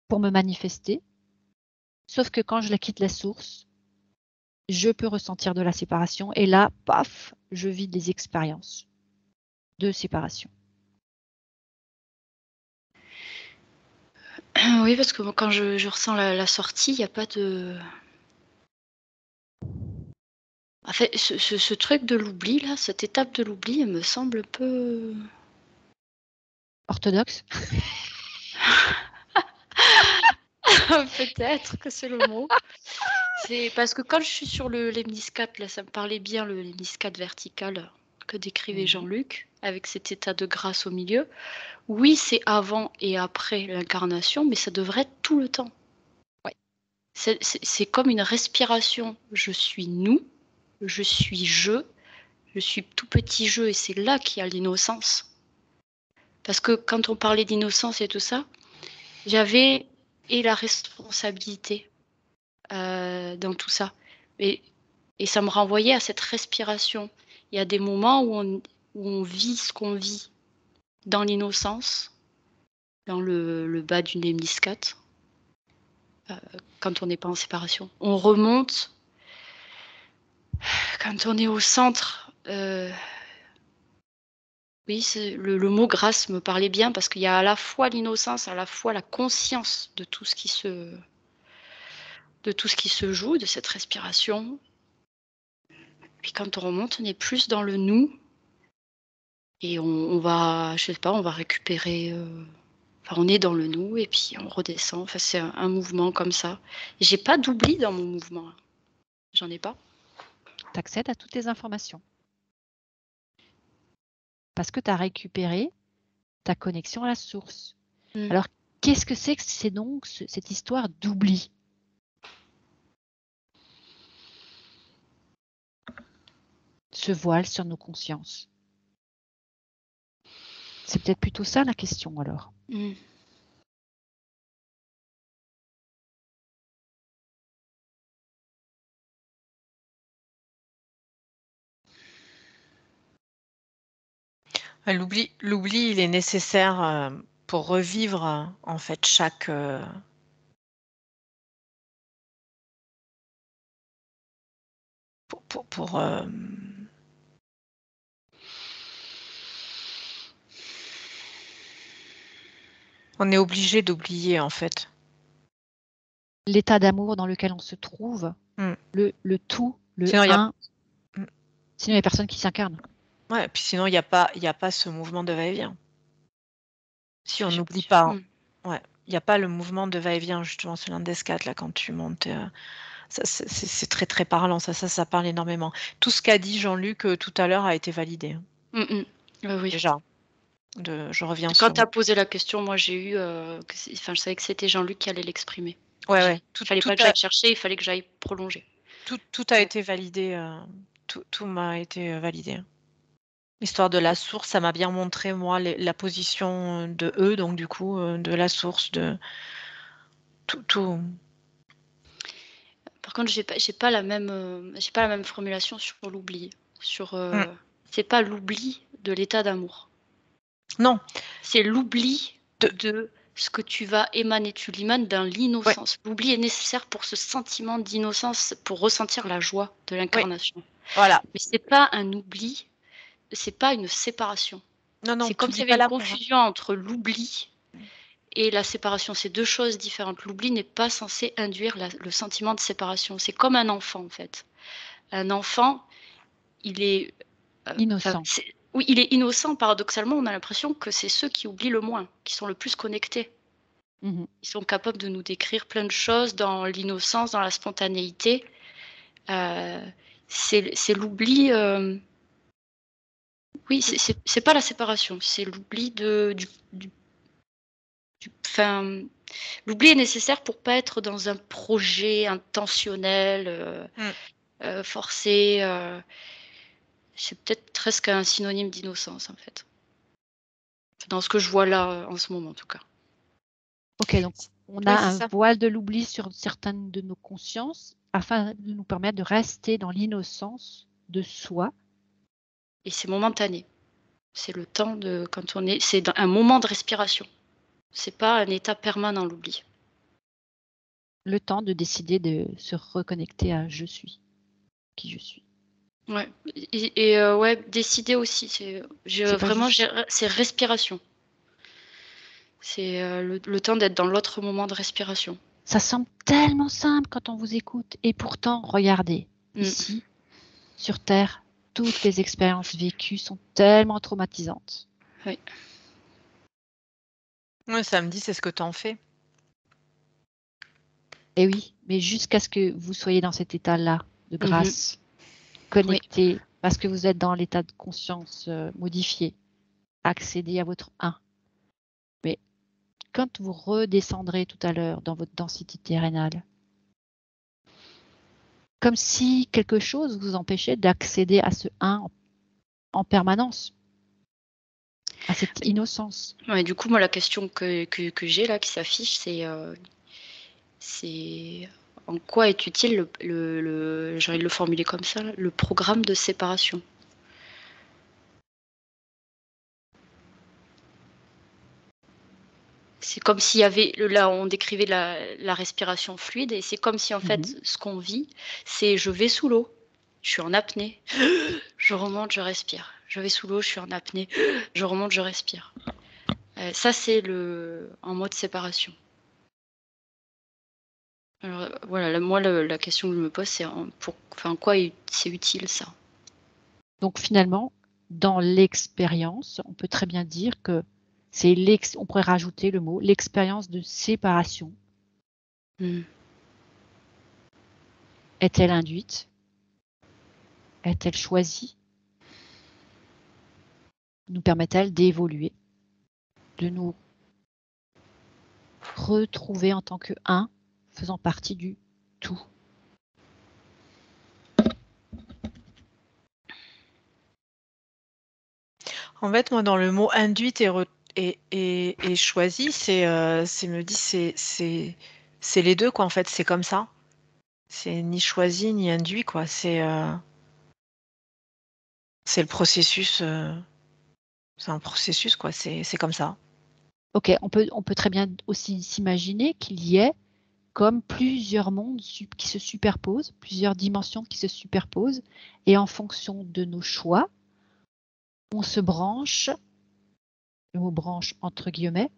pour me manifester. Sauf que quand je la quitte la source, je peux ressentir de la séparation. Et là, paf, je vis des expériences de séparation. Oui, parce que quand je ressens la sortie, il n'y a pas de... En fait, ce truc de l'oubli, là, cette étape de l'oubli, elle me semble un peu... Orthodoxe? Peut-être que c'est le mot. C'est parce que quand je suis sur l'hémiscate, là, ça me parlait bien, le l'hémiscate vertical que décrivait Jean-Luc, avec cet état de grâce au milieu. Oui, c'est avant et après l'incarnation, mais ça devrait être tout le temps. Ouais. C'est comme une respiration. Je suis nous, je suis je suis tout petit je, et c'est là qu'il y a l'innocence. Parce que quand on parlait d'innocence et tout ça, j'avais et la responsabilité dans tout ça. Et ça me renvoyait à cette respiration. Il y a des moments où on vit ce qu'on vit dans l'innocence, dans le bas d'une hémiscate, quand on n'est pas en séparation. On remonte quand on est au centre. Oui, le mot grâce me parlait bien parce qu'il y a à la fois l'innocence, à la fois la conscience de tout ce qui se joue, de cette respiration. Puis quand on remonte, on est plus dans le nous. Et on va, je sais pas, on va récupérer. Enfin, on est dans le nous et puis on redescend. Enfin, c'est un mouvement comme ça. Et j'ai pas d'oubli dans mon mouvement. J'en ai pas. Tu accèdes à toutes les informations. Parce que tu as récupéré ta connexion à la source. Alors, qu'est-ce que c'est donc cette histoire d'oubli? Ce voile sur nos consciences. C'est peut-être plutôt ça la question alors. L'oubli, il est nécessaire pour revivre en fait chaque. Pour on est obligé d'oublier en fait. L'état d'amour dans lequel on se trouve, le tout, le sinon, un. Sinon, il n'y a personne qui s'incarne. Ouais, puis sinon, il n'y a pas ce mouvement de va-et-vient. Si on n'oublie pas, ouais, il n'y a pas le mouvement de va-et-vient, justement, c'est l'un des quatre, là, quand tu montes. C'est très, très parlant, ça parle énormément. Tout ce qu'a dit Jean-Luc tout à l'heure a été validé. Oui. Déjà. Je reviens Quand tu as posé la question, moi, j'ai eu... je savais que c'était Jean-Luc qui allait l'exprimer. Ouais. Il ne fallait pas que j'aille chercher, il fallait que j'aille prolonger. Tout a été validé. Tout m'a été validé. L'histoire de la source, ça m'a bien montré, moi, la position de eux, donc du coup, de la source, de tout. Par contre, j'ai pas la même formulation sur l'oubli. C'est pas l'oubli de l'état d'amour. Non. C'est l'oubli de ce que tu vas émaner. Tu l'émanes dans l'innocence. Ouais. L'oubli est nécessaire pour ce sentiment d'innocence, pour ressentir la joie de l'incarnation. Voilà. Mais c'est pas un oubli, c'est pas une séparation. Non, c'est comme s'il y avait une confusion entre l'oubli et la séparation. C'est deux choses différentes. L'oubli n'est pas censé induire le sentiment de séparation. C'est comme un enfant, en fait. Un enfant, il est... innocent. Oui, il est innocent. Paradoxalement, on a l'impression que c'est ceux qui oublient le moins, qui sont le plus connectés. Ils sont capables de nous décrire plein de choses dans l'innocence, dans la spontanéité. C'est l'oubli... Oui, c'est pas la séparation, c'est l'oubli l'oubli est nécessaire pour pas être dans un projet intentionnel, forcé. C'est peut-être presque un synonyme d'innocence, en fait. Dans ce que je vois là, en ce moment, en tout cas. Ok, donc on a un voile de l'oubli sur certaines de nos consciences afin de nous permettre de rester dans l'innocence de soi. Et c'est momentané. C'est le temps de... quand on est... C'est un moment de respiration. C'est pas un état permanent, l'oubli. Le temps de décider de se reconnecter à je suis, qui je suis. Ouais, et ouais, décider aussi, c'est respiration. C'est le temps d'être dans l'autre moment de respiration. Ça semble tellement simple quand on vous écoute, et pourtant, regardez, ici, sur Terre, toutes les expériences vécues sont tellement traumatisantes. Oui. Oui, samedi, c'est ce que tu en fais. Et oui, mais jusqu'à ce que vous soyez dans cet état-là de grâce, connecté, parce que vous êtes dans l'état de conscience modifié, accédez à votre 1. Mais quand vous redescendrez tout à l'heure dans votre densité terrénale, comme si quelque chose vous empêchait d'accéder à ce 1 en permanence, à cette innocence. Ouais, du coup, moi, la question que j'ai là, qui s'affiche, c'est en quoi est utile j'ai envie de le formuler comme ça, le programme de séparation. C'est comme s'il y avait, là on décrivait la respiration fluide, et c'est comme si en fait ce qu'on vit, c'est je vais sous l'eau, je suis en apnée, je remonte, je respire. Je vais sous l'eau, je suis en apnée, je remonte, je respire. Ça c'est en mode séparation. Alors voilà, moi la question que je me pose, c'est en quoi c'est utile ça? Donc finalement, dans l'expérience, on peut très bien dire que on pourrait rajouter le mot l'expérience de séparation. Est-elle induite? Est-elle choisie? Nous permet-elle d'évoluer, de nous retrouver en tant que un, faisant partie du tout. En fait, moi, dans le mot induite et choisi, c'est les deux, quoi. En fait, c'est comme ça. C'est ni choisi ni induit, quoi. C'est le processus. C'est un processus, quoi. C'est comme ça. Ok, on peut très bien aussi s'imaginer qu'il y ait comme plusieurs mondes qui se superposent, plusieurs dimensions qui se superposent, et en fonction de nos choix, on se branche, le mot branche entre guillemets,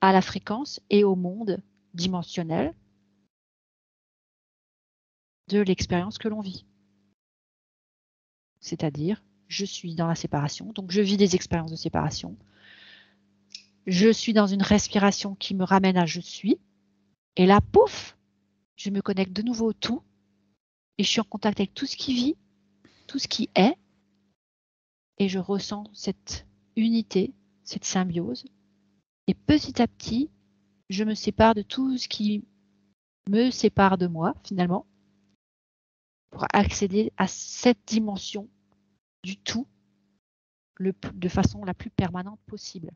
à la fréquence et au monde dimensionnel de l'expérience que l'on vit. C'est-à-dire, je suis dans la séparation, donc je vis des expériences de séparation. Je suis dans une respiration qui me ramène à je suis, et là, pouf, je me connecte de nouveau au tout, et je suis en contact avec tout ce qui vit, tout ce qui est, et je ressens cette unité, cette symbiose. Et petit à petit, je me sépare de tout ce qui me sépare de moi, finalement, pour accéder à cette dimension du tout de façon la plus permanente possible.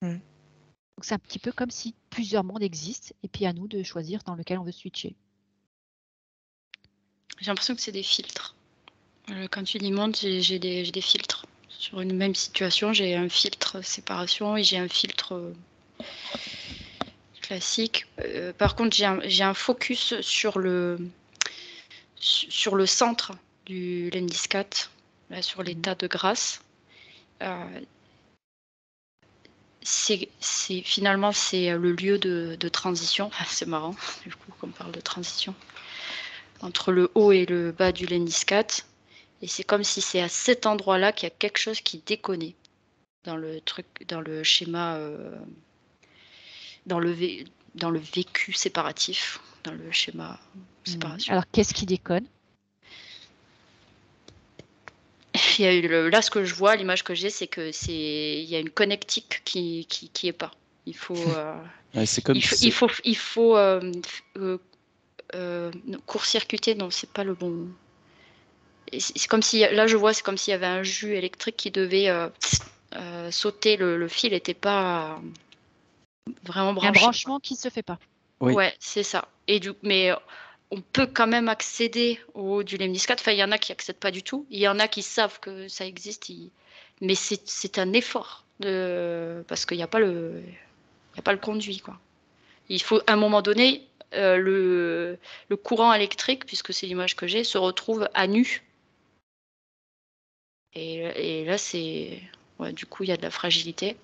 Donc c'est un petit peu comme si plusieurs mondes existent, et puis à nous de choisir dans lequel on veut switcher. J'ai l'impression que c'est des filtres. Quand tu dis monde, j'ai des filtres. Sur une même situation, j'ai un filtre séparation et j'ai un filtre classique. Par contre, j'ai un focus sur le centre du Lendiscat, là, sur l'état de grâce. Finalement, c'est le lieu de transition. C'est marrant, du coup, qu'on parle de transition. Entre le haut et le bas du Lendiscat. Et c'est comme si c'est à cet endroit-là qu'il y a quelque chose qui déconne dans le truc, dans le schéma, dans le vécu séparatif, dans le schéma séparation. Alors, qu'est-ce qui déconne? Il y a eu là, ce que je vois, l'image que j'ai, c'est que il y a une connectique qui est pas. Il faut, c'est comme il faut court-circuiter. Non, c'est pas le bon. C'est comme si là, je vois, c'est comme s'il y avait un jus électrique qui devait sauter. Le fil n'était pas vraiment branché. Un branchement qui ne se fait pas. Oui. Ouais, c'est ça. Mais on peut quand même accéder au haut du lemniscate. Enfin, il y en a qui n'accèdent pas du tout. Il y en a qui savent que ça existe. Mais c'est un effort parce qu'il n'y a pas le conduit, quoi. Il faut, à un moment donné, le courant électrique, puisque c'est l'image que j'ai, se retrouve à nu. Et là, du coup, il y a de la fragilité.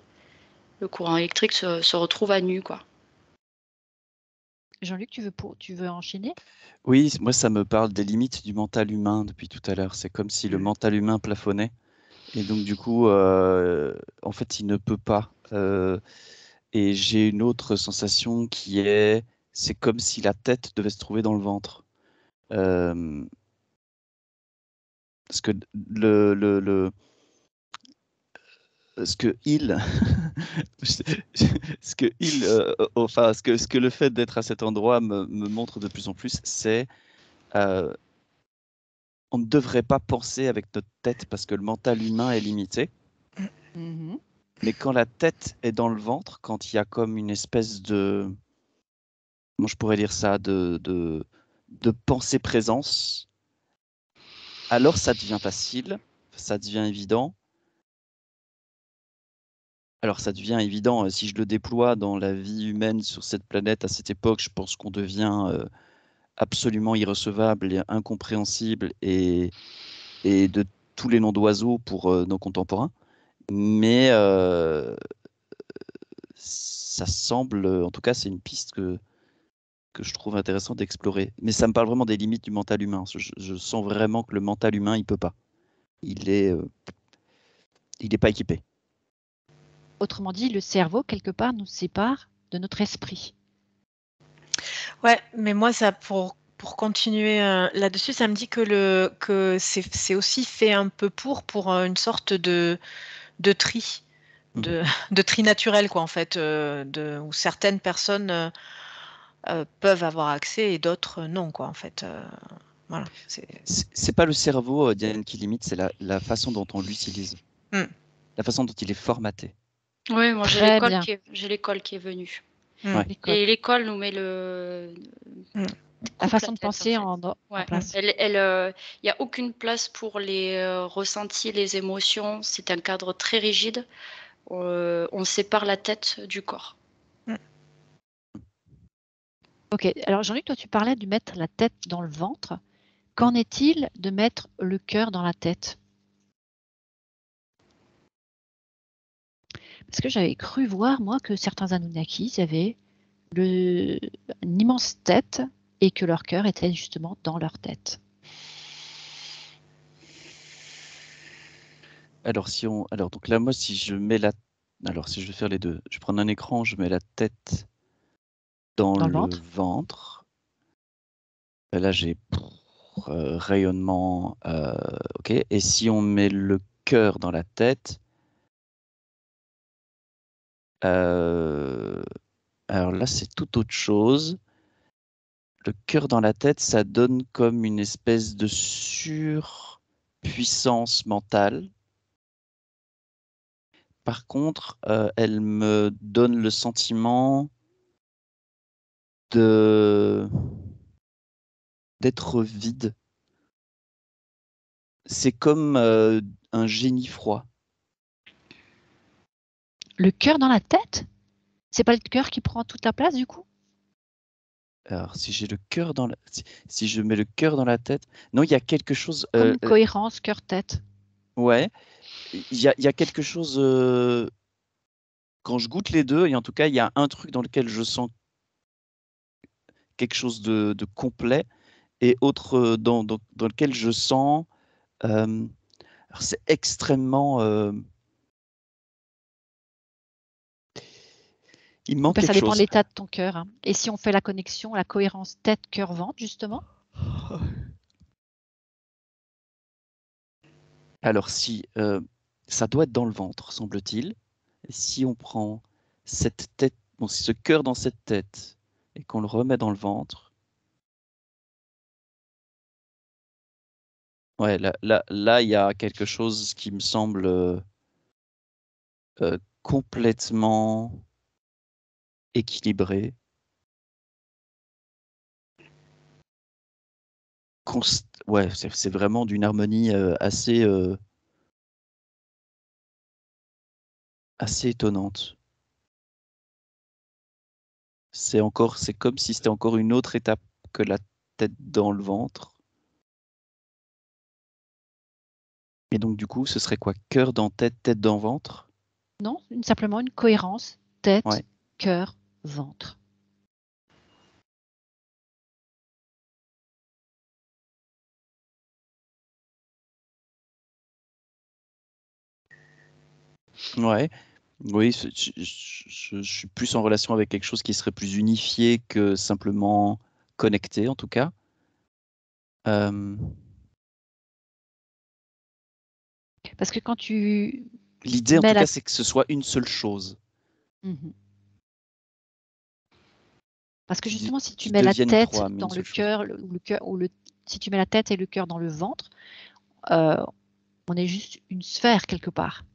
Le courant électrique se retrouve à nu, quoi. Jean-Luc, tu veux enchaîner? Oui, moi ça me parle des limites du mental humain depuis tout à l'heure. C'est comme si le mental humain plafonnait. Et donc du coup, en fait, il ne peut pas. Et j'ai une autre sensation qui est, c'est comme si la tête devait se trouver dans le ventre. Parce que ce que le fait d'être à cet endroit me montre de plus en plus, c'est on ne devrait pas penser avec notre tête parce que le mental humain est limité. Mais quand la tête est dans le ventre, quand il y a comme une espèce de, comment je pourrais dire ça, de pensée-présence, alors ça devient facile, ça devient évident. Alors ça devient évident, si je le déploie dans la vie humaine sur cette planète à cette époque, je pense qu'on devient absolument irrecevable et incompréhensible et de tous les noms d'oiseaux pour nos contemporains. Mais ça semble, en tout cas, c'est une piste que je trouve intéressant d'explorer. Mais ça me parle vraiment des limites du mental humain. Je sens vraiment que le mental humain, il peut pas. Il est pas équipé. Autrement dit, le cerveau, quelque part, nous sépare de notre esprit. Ouais, mais moi, ça, pour continuer là-dessus, ça me dit que c'est aussi fait un peu pour une sorte de tri. de tri naturel, quoi, en fait, où certaines personnes peuvent avoir accès et d'autres non, quoi, en fait. Voilà. C'est pas le cerveau, Diane, qui limite, c'est la façon dont on l'utilise. La façon dont il est formaté. Oui, moi j'ai l'école qui est venue. Ouais. Et l'école nous met la façon de penser en place. Il n'y a aucune place pour les ressentis, les émotions. C'est un cadre très rigide. On sépare la tête du corps. Ok, alors Jean-Luc, toi tu parlais de mettre la tête dans le ventre. Qu'en est-il de mettre le cœur dans la tête? Parce que j'avais cru voir, moi, que certains Anunnakis avaient une immense tête et que leur cœur était justement dans leur tête. Alors, donc là, moi, si je mets si je vais faire les deux, je prends un écran, je mets la tête dans le ventre. Là, j'ai rayonnement, ok. Et si on met le cœur dans la tête, alors là, c'est tout autre chose. Le cœur dans la tête, ça donne comme une espèce de surpuissance mentale. Par contre, elle me donne le sentiment d'être vide. C'est comme un génie froid. Le cœur dans la tête? C'est pas le cœur qui prend toute la place du coup? Alors, si j'ai le cœur dans si je mets le cœur dans la tête, non, il y a quelque chose. Comme une cohérence cœur-tête. Ouais, il y a quelque chose. Quand je goûte les deux, et en tout cas, il y a un truc dans lequel je sens quelque chose de complet, et autre dans lequel je sens. C'est extrêmement. Il manque quelque chose. Ça dépend de l'état de ton cœur. Hein. Et si on fait la connexion, la cohérence tête-cœur-ventre, justement? Alors, si ça doit être dans le ventre, semble-t-il. Et si on prend cette tête, ce cœur dans cette tête, et qu'on le remet dans le ventre, ouais, là, il y a quelque chose qui me semble complètement équilibré. Ouais, c'est vraiment d'une harmonie assez étonnante. C'est comme si c'était encore une autre étape que la tête dans le ventre. Et donc du coup, ce serait quoi? Cœur dans tête, tête dans ventre? Non, simplement une cohérence tête, cœur, ventre. Ouais. Oui, je suis plus en relation avec quelque chose qui serait plus unifié que simplement connecté, en tout cas. Parce que quand tu... L'idée, en tout cas, c'est que ce soit une seule chose. Parce que justement, si tu mets la tête dans le cœur, si tu mets la tête et le cœur dans le ventre, on est juste une sphère quelque part.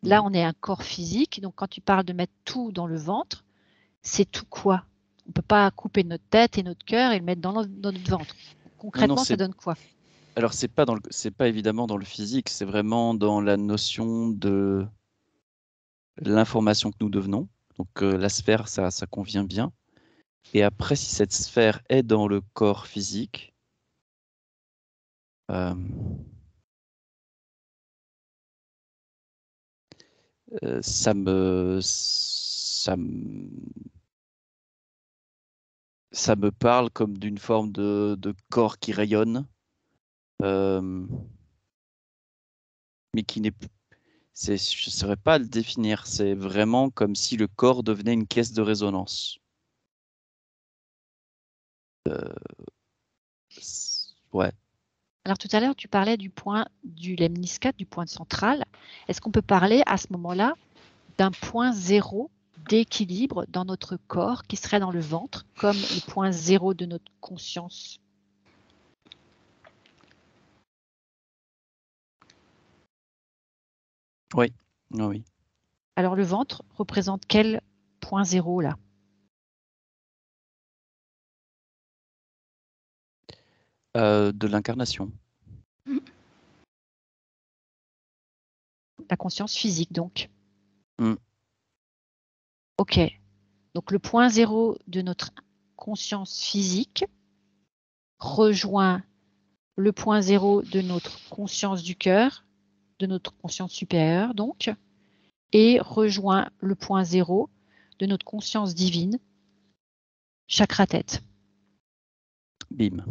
Là, on est un corps physique. Donc, quand tu parles de mettre tout dans le ventre, c'est tout quoi? On ne peut pas couper notre tête et notre cœur et le mettre dans notre ventre. Concrètement, ça donne quoi? Alors, c'est pas évidemment dans le physique, c'est vraiment dans la notion de l'information que nous devenons. Donc, la sphère, ça convient bien. Et après, si cette sphère est dans le corps physique, ça me parle comme d'une forme de corps qui rayonne, mais qui n'est plus. Je ne saurais pas le définir. C'est vraiment comme si le corps devenait une caisse de résonance. Ouais. Alors tout à l'heure, tu parlais du point du lemniscate, du point central. Est-ce qu'on peut parler à ce moment-là d'un point zéro d'équilibre dans notre corps qui serait dans le ventre, comme le point zéro de notre conscience? Oui, oui. Alors le ventre représente quel point zéro là? De l'incarnation. La conscience physique donc. Mm. Ok. Donc le point zéro de notre conscience physique rejoint le point zéro de notre conscience du cœur, de notre conscience supérieure donc, et rejoint le point zéro de notre conscience divine, chakra tête. Bim.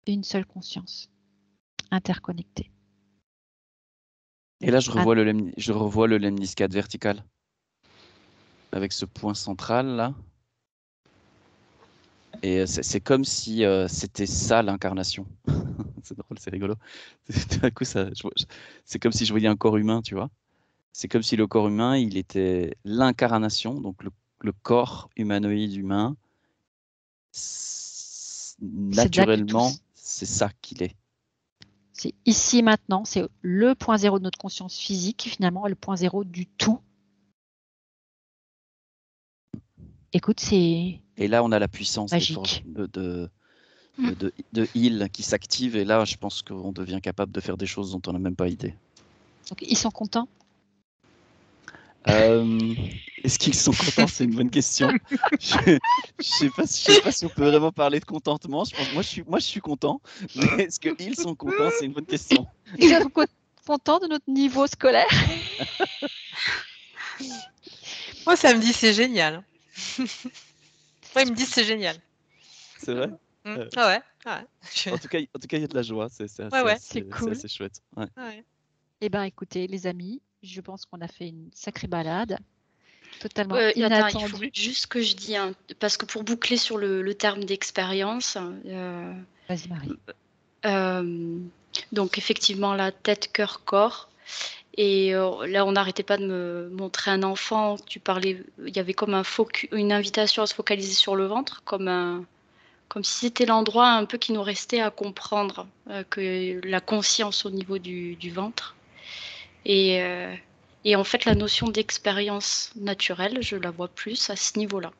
Une seule conscience, interconnectée. Et là, je revois le lemniscate vertical. Avec ce point central là. Et c'est comme si c'était ça l'incarnation. C'est drôle, c'est rigolo. Tout à coup, c'est comme si je voyais un corps humain, tu vois. C'est comme si le corps humain, il était l'incarnation, donc le corps humanoïde humain. Naturellement, c'est ça qu'il est. C'est ici maintenant, c'est le point zéro de notre conscience physique qui finalement est le point zéro du tout. Écoute, c'est Et là, on a la puissance magique. de heal qui s'active. Et là, je pense qu'on devient capable de faire des choses dont on n'a même pas idée. Donc, ils sont contents? Est-ce qu'ils sont contents? C'est une bonne question. Je sais pas si on peut vraiment parler de contentement. Je pense, moi, je suis content. Mais est-ce qu'ils sont contents? C'est une bonne question. Ils sont contents de notre niveau scolaire? Moi, ça me dit c'est génial. Moi, ils me disent c'est génial. C'est vrai? Ah ouais. En tout cas, il y a de la joie. C'est cool. assez chouette. Ouais. Ouais. Eh bien, écoutez, les amis, je pense qu'on a fait une sacrée balade. Totalement Attends, inattendue. il faut juste que je dise, parce que pour boucler sur le terme d'expérience, Vas-y, Marie. donc effectivement, la tête, cœur, corps. Et là, on n'arrêtait pas de me montrer un enfant. Tu parlais, il y avait comme une invitation à se focaliser sur le ventre, comme si c'était l'endroit un peu qui nous restait à comprendre, que la conscience au niveau du ventre. Et en fait, la notion d'expérience naturelle, je la vois plus à ce niveau-là.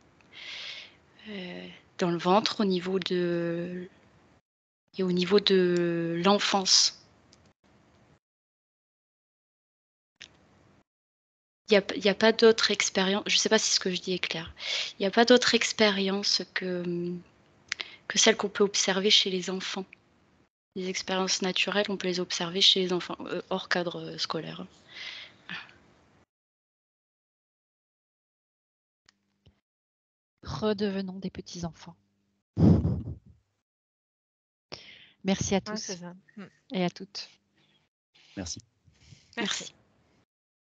Dans le ventre, au niveau de l'enfance. Il n'y a pas d'autre expérience, je ne sais pas si ce que je dis est clair, il n'y a pas d'autre expérience que celle qu'on peut observer chez les enfants. Les expériences naturelles, on peut les observer chez les enfants, hors cadre scolaire. Redevenons des petits-enfants. Merci à tous c'est ça. et à toutes. Merci. Merci.